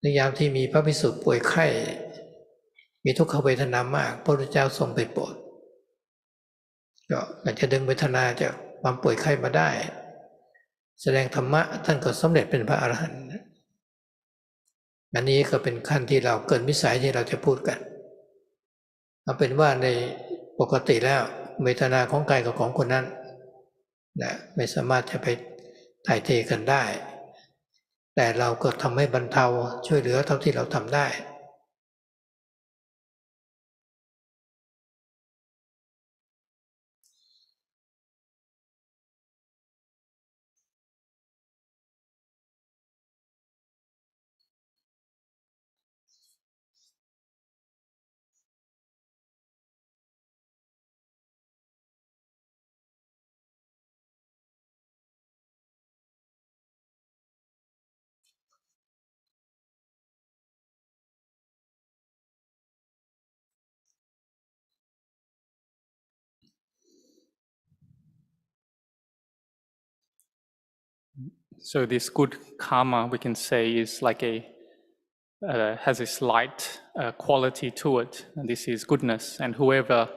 ในยามที่มีพระภิกษุป่วยไข้มีทุกขเวทนามากพระพุทธเจ้าทรงไปโปรดก็อาจจะดึงเวทนาจากความป่วยไข้มาได้แสดงธรรมะท่านก็สำเร็จเป็นพระอรหันต์อันนี้ก็เป็นขั้นที่เราเกิดวิสัยที่เราจะพูดกันเอาเป็นว่าในปกติแล้วเวทนาของกายกับของคนนั้นไม่สามารถจะไปถ่ายเทกันได้แต่เราก็ทำให้บรรเทาช่วยเหลือเท่าที่เราทำได้So this good karma, we can say, is like has this light quality to it, and this is goodness. And whoever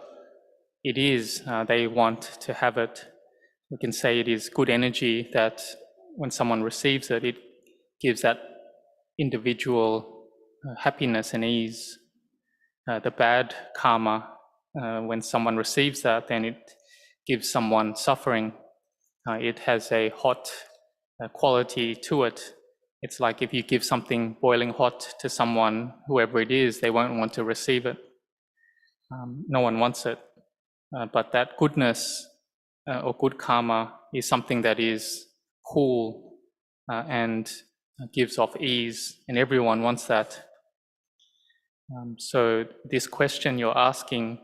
it is, they want to have it. We can say it is good energy that when someone receives it, it gives that individual happiness and ease. The bad karma, when someone receives that, then it gives someone suffering. It has a hot quality to it. It's like if you give something boiling hot to someone, whoever it is, they won't want to receive it. No one wants it. But that goodness or good karma is something that is cool and gives off ease, and everyone wants that. So this question you're asking,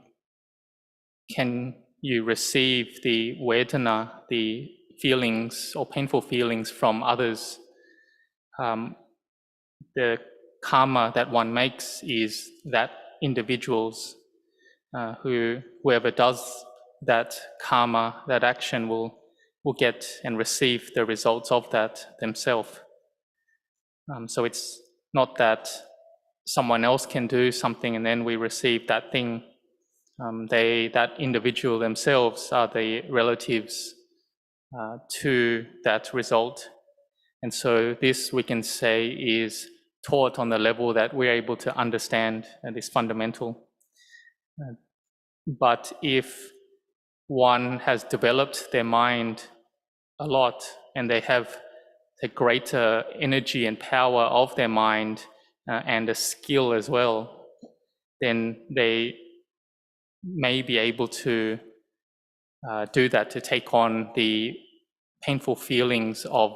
can you receive the vedana, the feelings or painful feelings from others? The karma that one makes is that individuals whoever does that karma, that action will get and receive the results of that themselves. So it's not that someone else can do something and then we receive that thing. That individual themselves are the relatives to that result. And so this, we can say, is taught on the level that we're able to understand and is fundamental. But if one has developed their mind a lot and they have the greater energy and power of their mind and a skill as well, then they may be able to do that, to take on the painful feelings of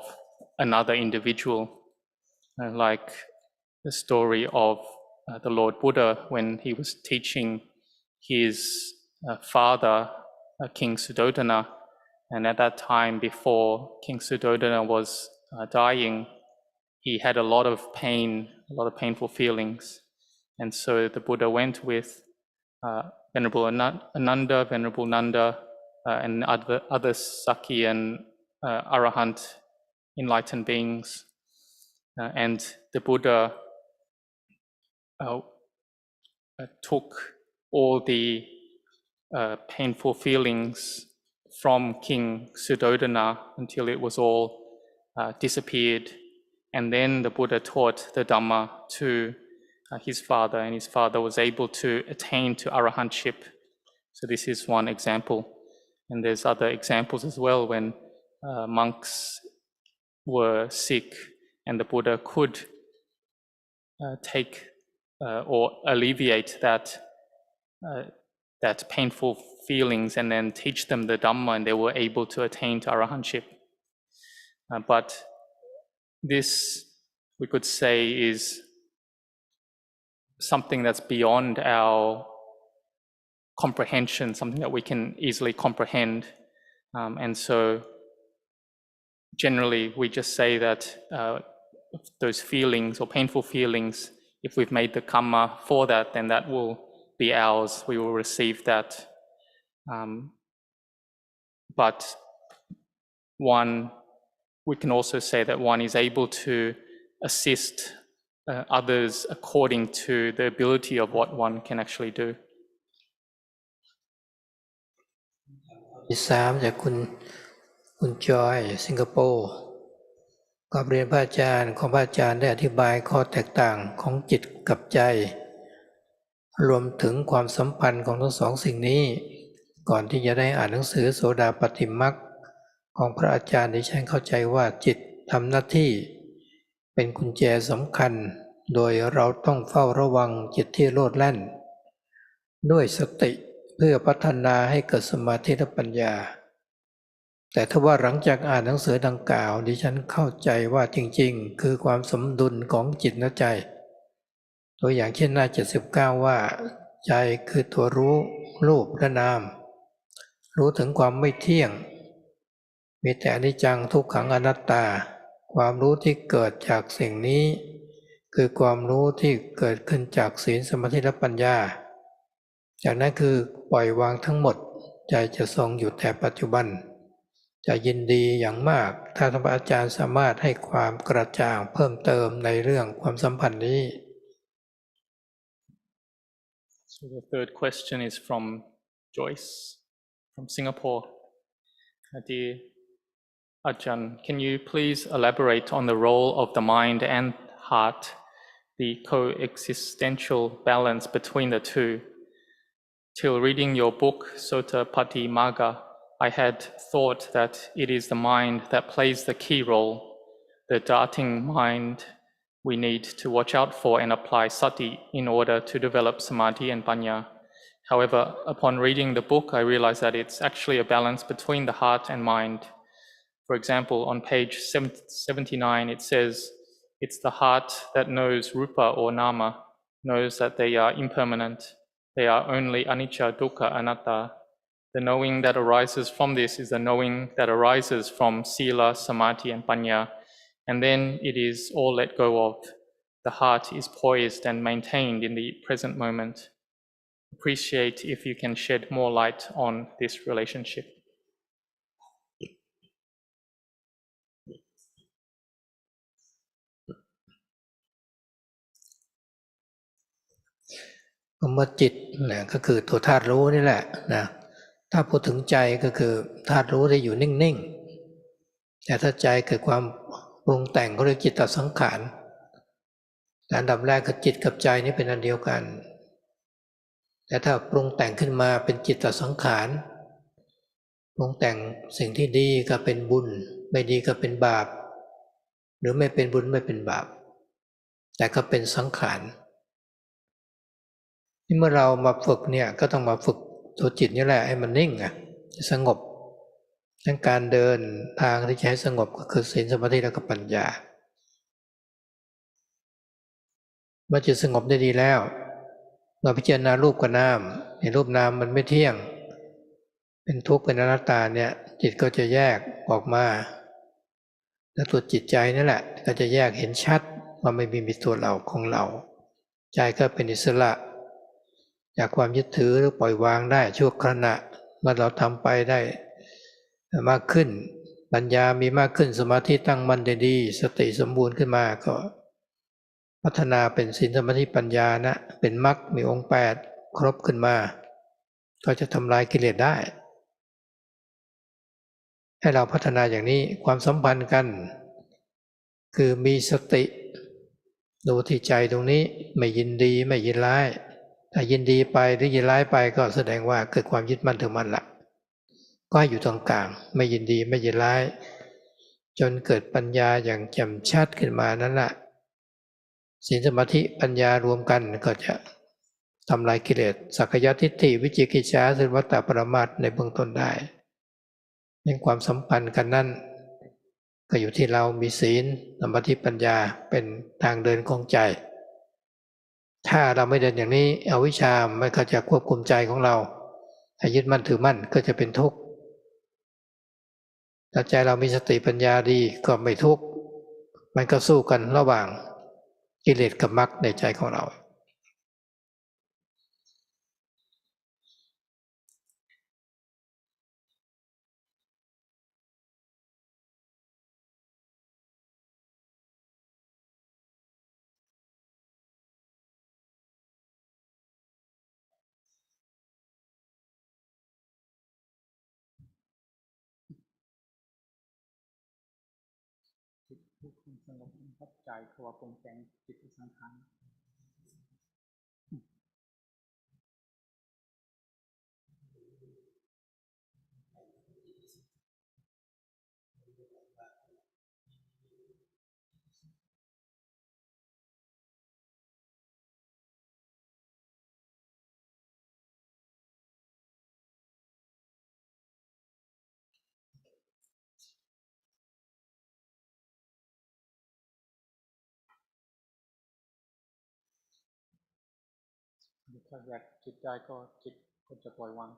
another individual, like the story of the Lord Buddha when he was teaching his father, King Suddhodana, and at that time before King Suddhodana was dying, he had a lot of pain, a lot of painful feelings, and so the Buddha went with Venerable Ananda, Venerable Nanda, and other Sakya and Arahant enlightened beings, and the Buddha took all the painful feelings from King Suddhodana until it was all disappeared, and then the Buddha taught the Dhamma to his father, and his father was able to attain to arahantship. So this is one example. And there's other examples as well when monks were sick and the Buddha could take or alleviate that painful feelings and then teach them the Dhamma, and they were able to attain to arahantship. But this, we could say, is something that's beyond our comprehension, something that we can easily comprehend. And so generally we just say that those feelings or painful feelings, if we've made the karma for that, then that will be ours, we will receive that. But we can also say that one is able to assist others according to the ability of what one can actually do. ที่3จากคุณจอยสิงคโปร์กราบเรียนพระอาจารย์ของพระอาจารย์ได้อธิบายข้อแตกต่างของจิตกับใจรวมถึงความสัมพันธ์ของทั้งสองสิ่งนี้ก่อนที่จะได้อ่านหนังสือโสดาปัตติมรรคของพระอาจารย์ดิฉันเข้าใจว่าจิตทำหน้าที่เป็นกุญแจสำคัญโดยเราต้องเฝ้าระวังจิตที่โลดแล่นด้วยสติเพื่อพัฒนาให้เกิดสมาธิและปัญญาแต่ถ้าว่าหลังจากอ่านหนังสือดังกล่าวดิฉันเข้าใจว่าจริงๆคือความสมดุลของจิตและใจตัวอย่างเช่นหน้า79ว่าใจคือตัวรู้รูปและนามรู้ถึงความไม่เที่ยงมีแต่อนิจจังทุกขังอนัตตาความรู้ที่เกิดจากสิ่งนี้คือความรู้ที่เกิดขึ้นจากศีลสมาธิและปัญญาจากนั้นคือปล่อยวางทั้งหมดใจจะทรงอยู่แต่ปัจจุบันจะยินดีอย่างมากถ้าท่านอาจารย์สามารถให้ความกระจ่างเพิ่มเติมในเรื่องความสัมพันธ์นี้ So the third question is from Joyce from Singapore. Dear Ajahn, can you please elaborate on the role of the mind and heart, the coexistential balance between the two? Till reading your book, Sotapatti Magga, I had thought that it is the mind that plays the key role, the darting mind we need to watch out for and apply sati in order to develop samadhi and panya. However, upon reading the book, I realized that it's actually a balance between the heart and mind. For example, on page 79, it says, it's the heart that knows rupa or nama, knows that they are impermanent. They are only anicca, dukkha, anatta. The knowing that arises from this is the knowing that arises from sila, samadhi, and panya. And then it is all let go of. The heart is poised and maintained in the present moment. Appreciate if you can shed more light on this relationship. คำว่าจิตนะก็คือตัวธาตุรู้นี่แหละนะถ้าพูดถึงใจก็คือธาตุรู้ที่อยู่นิ่งๆแต่ถ้าใจเกิดความปรุงแต่งก็เรียกจิตตสังขารอันดับแรกคือจิตกับใจนี่เป็นอันเดียวกันแต่ถ้าปรุงแต่งขึ้นมาเป็นจิตตสังขารปรุงแต่งสิ่งที่ดีก็เป็นบุญไม่ดีก็เป็นบาปหรือไม่เป็นบุญไม่เป็นบาปแต่ก็เป็นสังขารที่เมื่อเรามาฝึกเนี่ยก็ต้องมาฝึกตัวจิตนี่แหละให้มันนิ่งสงบทั้งการเดินทางที่จะให้สงบก็คือศีลสมาธิและก็ปัญญาเมื่อจิตสงบได้ดีแล้วเราพิจารณารูปกับนามในรูปนามมันไม่เที่ยงเป็นทุกข์เป็นอนัตตาเนี่ยจิตก็จะแยกออกมาแล้วตัวจิตใจนั่นแหละก็จะแยกเห็นชัดว่าไม่มีตัวเราของเราใจก็เป็นอิสระจากความยึดถือหรือปล่อยวางได้ชั่วขณะเมื่อเราทำไปได้มากขึ้นปัญญามีมากขึ้นสมาธิตั้งมั่นได้ดีสติสมบูรณ์ขึ้นมาก็พัฒนาเป็นศีลสมาธิปัญญานะเป็นมรรคมีองค์8ครบขึ้นมาก็จะทำลายกิเลสได้ให้เราพัฒนาอย่างนี้ความสัมพันธ์กันคือมีสติ ดูที่ใจตรงนี้ไม่ยินดีไม่ยินร้ายถ้ายินดีไปหรือยินร้ายไปก็แสดงว่าเกิดความยึดมั่นถือมั่นละก็ให้อยู่ตรงกลางไม่ยินดีไม่ยินร้ายจนเกิดปัญญาอย่างแจ่มชัดขึ้นมานั้นแหละศีลสมาธิปัญญารวมกันก็จะทำลายกิเลสสักกายทิฏฐิวิจิกิจฉาสัวัตตปรมาสในเบื้องต้นได้เป็นความสัมพันธ์กันนั้นก็อยู่ที่เรามีศีลสมาธิปัญญาเป็นทางเดินของใจถ้าเราไม่เดินอย่างนี้อวิชชามันก็จะควบคุมใจของเราให้ยึดมั่นถือมั่นก็จะเป็นทุกข์ถ้าใจเรามีสติปัญญาดีก็ไม่ทุกข์มันก็สู้กันระหว่างกิเลสกับมรรคในใจของเรา ถ้าอยากจิตได้ก็จิตก็จะปล่อยวาง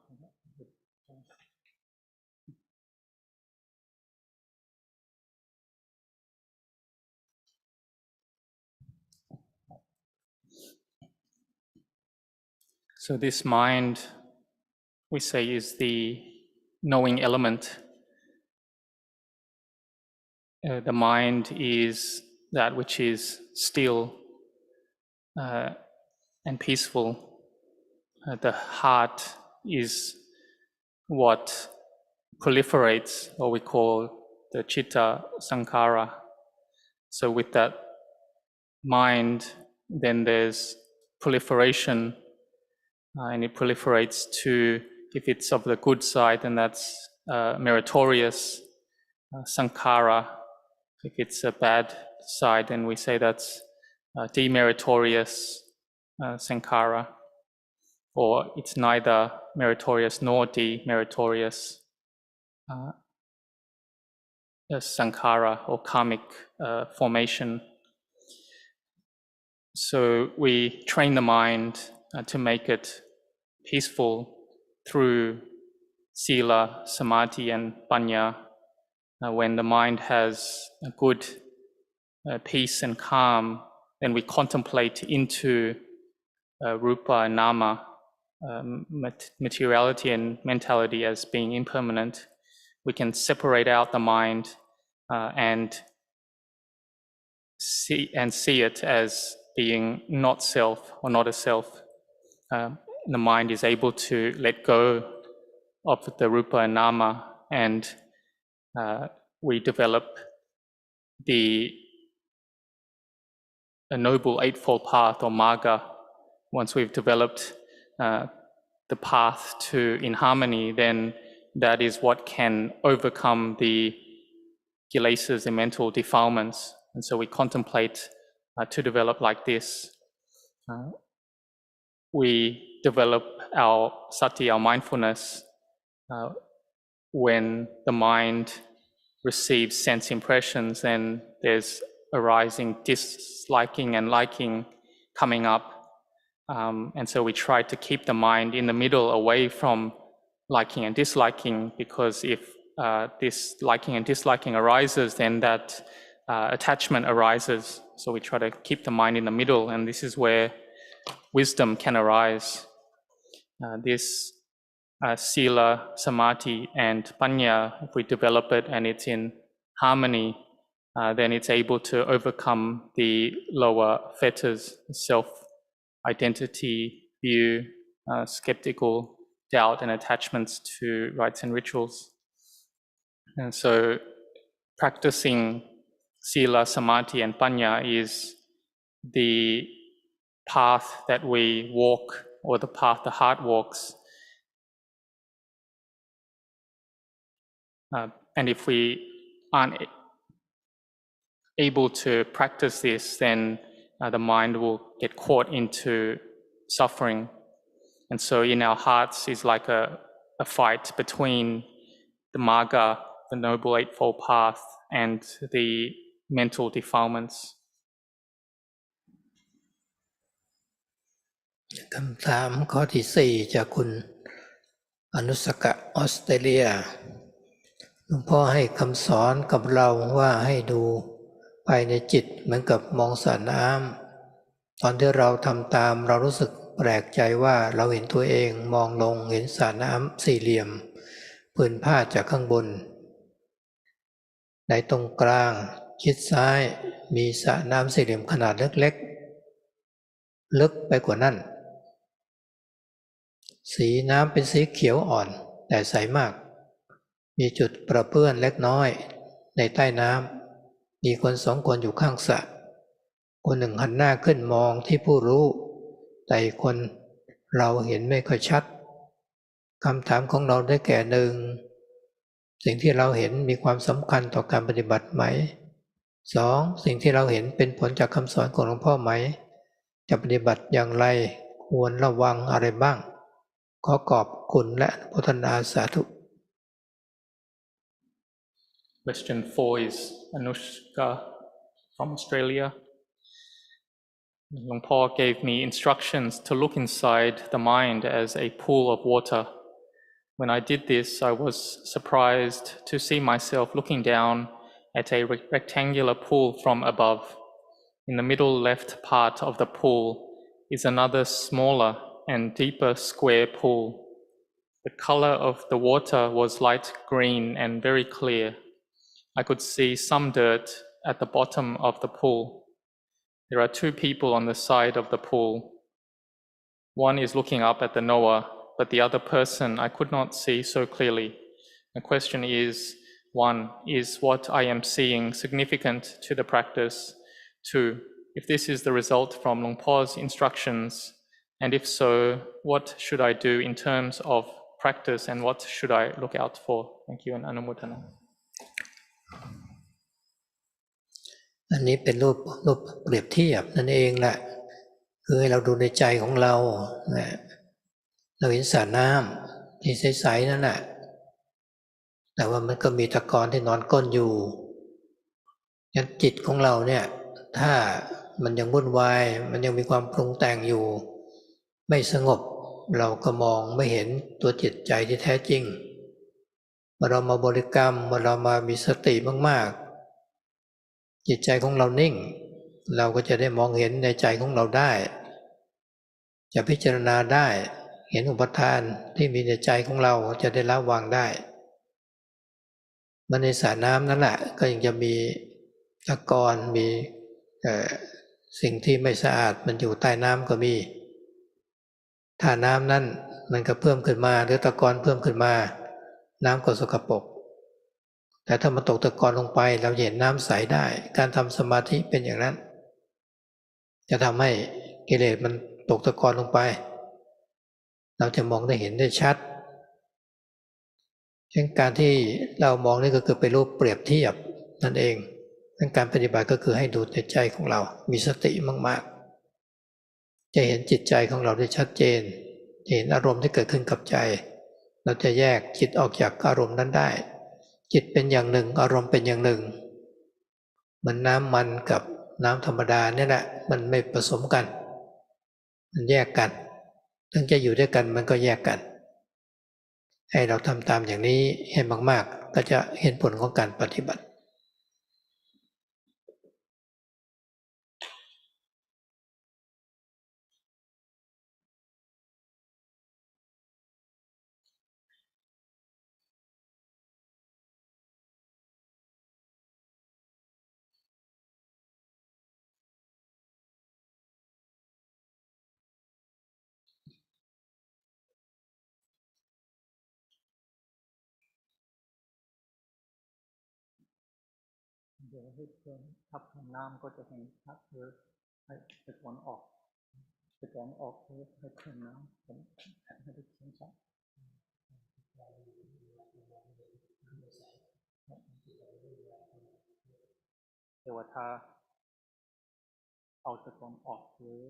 So this mind, we say, is the knowing element. The mind is that which is still and peaceful. The heart is what proliferates, what we call the Chitta Sankara. So with that mind, then there's proliferation, and it proliferates to, if it's of the good side, then that's meritorious Sankara. If it's a bad side, then we say that's demeritorious Sankara, or it's neither meritorious nor demeritorious Sankara or karmic formation. So we train the mind to make it peaceful through sila, samadhi, and panya. When the mind has a good peace and calm, then we contemplate into rupa and nama, materiality and mentality as being impermanent. We can separate out the mind and see it as being not self or not a self. The mind is able to let go of the rupa and nama, and we develop the noble eightfold path or marga. Once we've developed the path to in harmony, then that is what can overcome the kilesas and mental defilements. And so we contemplate to develop like this. We develop our sati, our mindfulness, when the mind receives sense impressions, then there's arising disliking and liking coming up. And so we try to keep the mind in the middle, away from liking and disliking, because if this liking and disliking arises, then that attachment arises. So we try to keep the mind in the middle, and this is where wisdom can arise. This sila, samadhi, and panya, if we develop it and it's in harmony, then it's able to overcome the lower fetters, self-identity, view, skeptical doubt and attachments to rites and rituals. And so practicing sila, samadhi, and panya is the path that we walk or the path the heart walks. And if we aren't able to practice this, then the mind will get caught into suffering. And so in our hearts is like a fight between the Magga, the Noble Eightfold Path, and the mental defilements. คำถามข้อที่4จากคุณอนุสกะออสเตรเลียหลวงพ่อให้คำสอนกับเราว่าให้ดูภายในจิตเหมือนกับมองสระน้ำตอนที่เราทำตามเรารู้สึกแปลกใจว่าเราเห็นตัวเองมองลงเห็นสระน้ำสี่เหลี่ยมผืนผ้าจากข้างบนในตรงกลางชิดซ้ายมีสระน้ำสี่เหลี่ยมขนาดเล็กๆลึกไปกว่านั้นสีน้ำเป็นสีเขียวอ่อนแต่ใสมากมีจุดประเปื้อนเล็กน้อยในใต้น้ำมีคน2 คนอยู่ข้างสระคนหนึ่งหันหน้าขึ้นมองที่ผู้รู้แต่อีกคนเราเห็นไม่ค่อยชัดคำถามของเราได้แก่หนึ่งสิ่งที่เราเห็นมีความสำคัญต่อการปฏิบัติไหม 2. สิ่งที่เราเห็นเป็นผลจากคำสอนของหลวงพ่อไหมจะปฏิบัติอย่างไรควรระวังอะไรบ้างขอขอบคุณและอนุโมทนาสาธุ Question 4 is Anushka from Australia. Luang Por gave me instructions to look inside the mind as a pool of water. When I did this, I was surprised to see myself looking down at a rectangular pool from above. In the middle left part of the pool is another smaller and deeper square pool. The color of the water was light green and very clear. I could see some dirt at the bottom of the pool. There are 2 people on the side of the pool. One is looking up at the knower, but the other person I could not see so clearly. The question is, 1. Is what I am seeing significant to the practice? 2. If this is the result from Luang Por's instructions, and if so, what should I do in terms of practice and what should I look out for? Thank you and Anumodana. อันนี้เป็นรูปเปรียบเทียบนั่นเองแหละคือให้เราดูในใจของเราเราเห็นสระน้ำที่ใสๆนั่นแหละแต่ว่ามันก็มีตะกอนที่นอนก้นอยู่งั้นจิตของเราเนี่ยถ้ามันยังวุ่นวายมันยังมีความปรุงแต่งอยู่ไม่สงบเราก็มองไม่เห็นตัวจิตใจที่แท้จริงเมื่อเรามาบริกรรมเมื่อเรามามีสติมากๆจิตใจของเรานิ่งเราก็จะได้มองเห็นในใจของเราได้จะพิจารณาได้เห็นอุปทานที่มีในใจของเราจะได้ละวางได้มันในสระน้ำนั่นแหละก็ยังจะมีตะกอนมีสิ่งที่ไม่สะอาดมันอยู่ใต้น้ำก็มีถ้าน้ำนั้นมันก็เพิ่มขึ้นมาหรือตะกอนเพิ่มขึ้นมาน้ำก็สกปรกแต่ถ้ามันตกตะกอนลงไปเราเห็นน้ำใสได้การทำสมาธิเป็นอย่างนั้นจะทำให้กิเลสมันตกตะกอนลงไปเราจะมองได้เห็นได้ชัดเช่นการที่เรามองนี่ก็คือเป็นรูปเปรียบเทียบนั่นเองการปฏิบัติก็คือให้ดูในใจของเรามีสติมากๆจะเห็นจิตใจของเราได้ชัดเจนจะเห็นอารมณ์ที่เกิดขึ้นกับใจเราจะแยกจิตออกจากอารมณ์นั้นได้จิตเป็นอย่างหนึ่งอารมณ์เป็นอย่างหนึ่งเหมือนน้ำมันกับน้ำธรรมดาเนี่ยแหละมันไม่ผสมกันมันแยกกันถึงจะอยู่ด้วยกันมันก็แยกกันให้เราทำตามอย่างนี้ให้มากๆก็จะเห็นผลของการปฏิบัติเดี๋ยวให้เพื่อนทับน้ำก็จะเห็นชัดเลย ให้ตอนออกให้ตอนออกให้เพิ่มน้ำผมให้ได้เขียนชัดแต่ว่าถ้าเอาตะกอนออกหรือ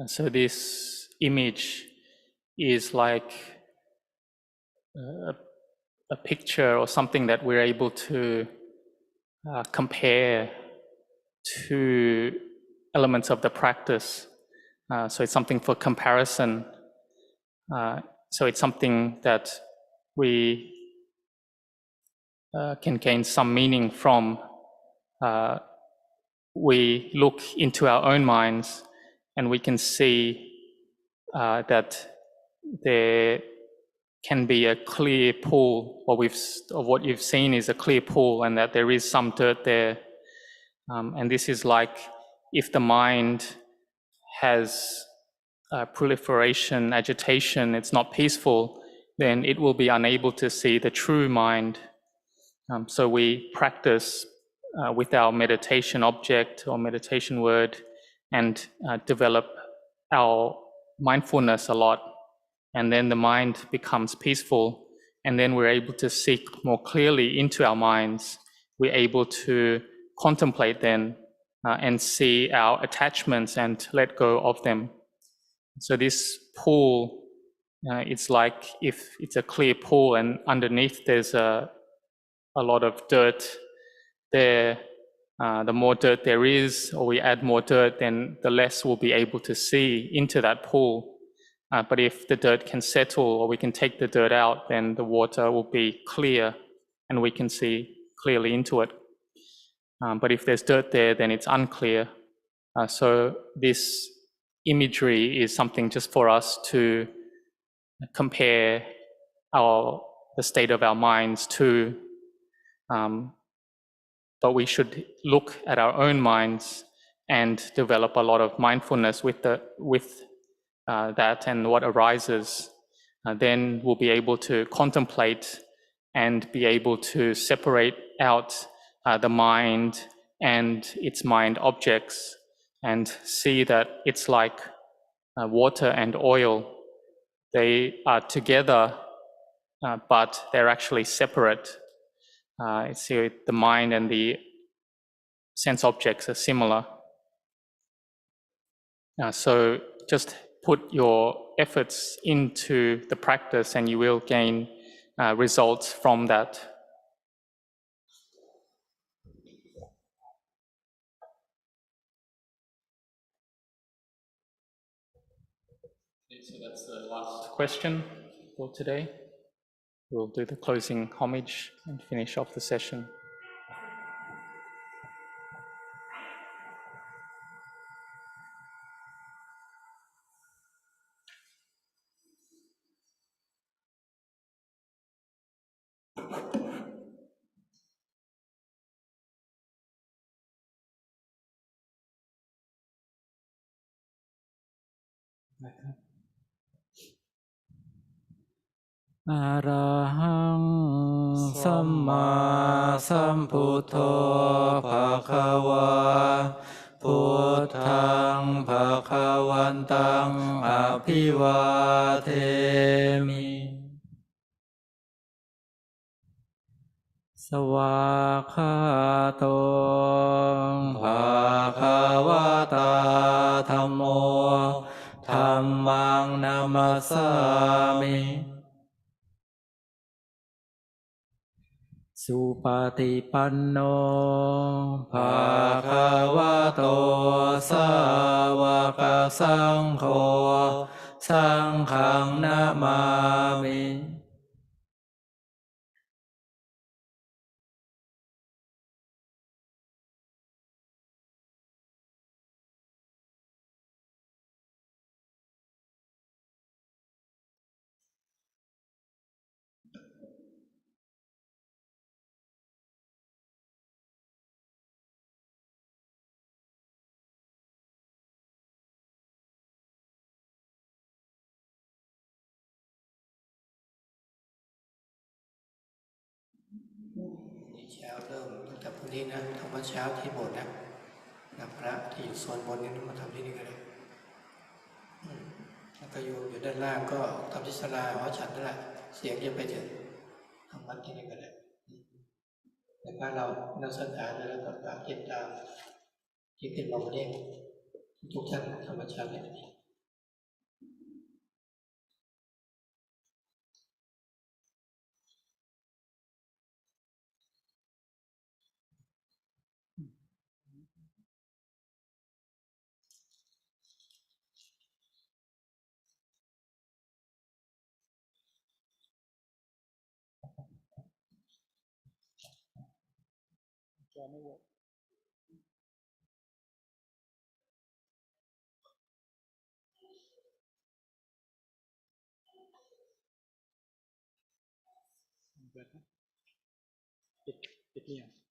So this image is like a picture or something that we're able to compare to elements of the practice. So it's something for comparison. So it's something that we can gain some meaning from. We look into our own minds and we can see that there can be a clear pool. What you've seen is a clear pool, and that there is some dirt there. And this is like if the mind has proliferation, agitation, it's not peaceful, then it will be unable to see the true mind. So we practice with our meditation object or meditation word and develop our mindfulness a lot. And then the mind becomes peaceful, and then we're able to seek more clearly into our minds. We're able to contemplate then and see our attachments and let go of them. So this pool, it's like if it's a clear pool and underneath there's a lot of dirt there. The more dirt there is, or we add more dirt, then the less we'll be able to see into that pool. But if the dirt can settle, or we can take the dirt out, then the water will be clear and we can see clearly into it. But if there's dirt there, then it's unclear. So this imagery is something just for us to compare the state of our minds to. But we should look at our own minds and develop a lot of mindfulness with that and what arises. Then we'll be able to contemplate and be able to separate out the mind and its mind objects and see that it's like water and oil. They are together, but they're actually separate. So the mind and the sense objects are similar. So just put your efforts into the practice and you will gain results from that. So that's the last question for today. We'll do the closing homage and finish off the session. A rahang samma sambuddho bhagava Buddhang bhagavantang abhivademi Svakhato bhagavata dhammo dhammang namasami Supatipanno bhagavato sāvaka saṅgho saṅghang namami เช้าเริ่มตั้งแต่พรุ่งนี้นะทำวัดเช้าที่โบสถ์นะพระที่อยู่โซนบนนี้มาทำที่นี่ก็ได้แล้วก็โยมอยู่ด้านล่างก็ทำที่ศาลาหอฉันนั่นแหละเสียงจะไปถึงทำวัดที่นี่ก็ได้แต่ถ้าเรานั่งสังขารแล้วก็ปากเย็นตามที่ขึ้นมาวันนี้ทุกท่านทำวัดเช้าเนี่ยปิดเนี่ย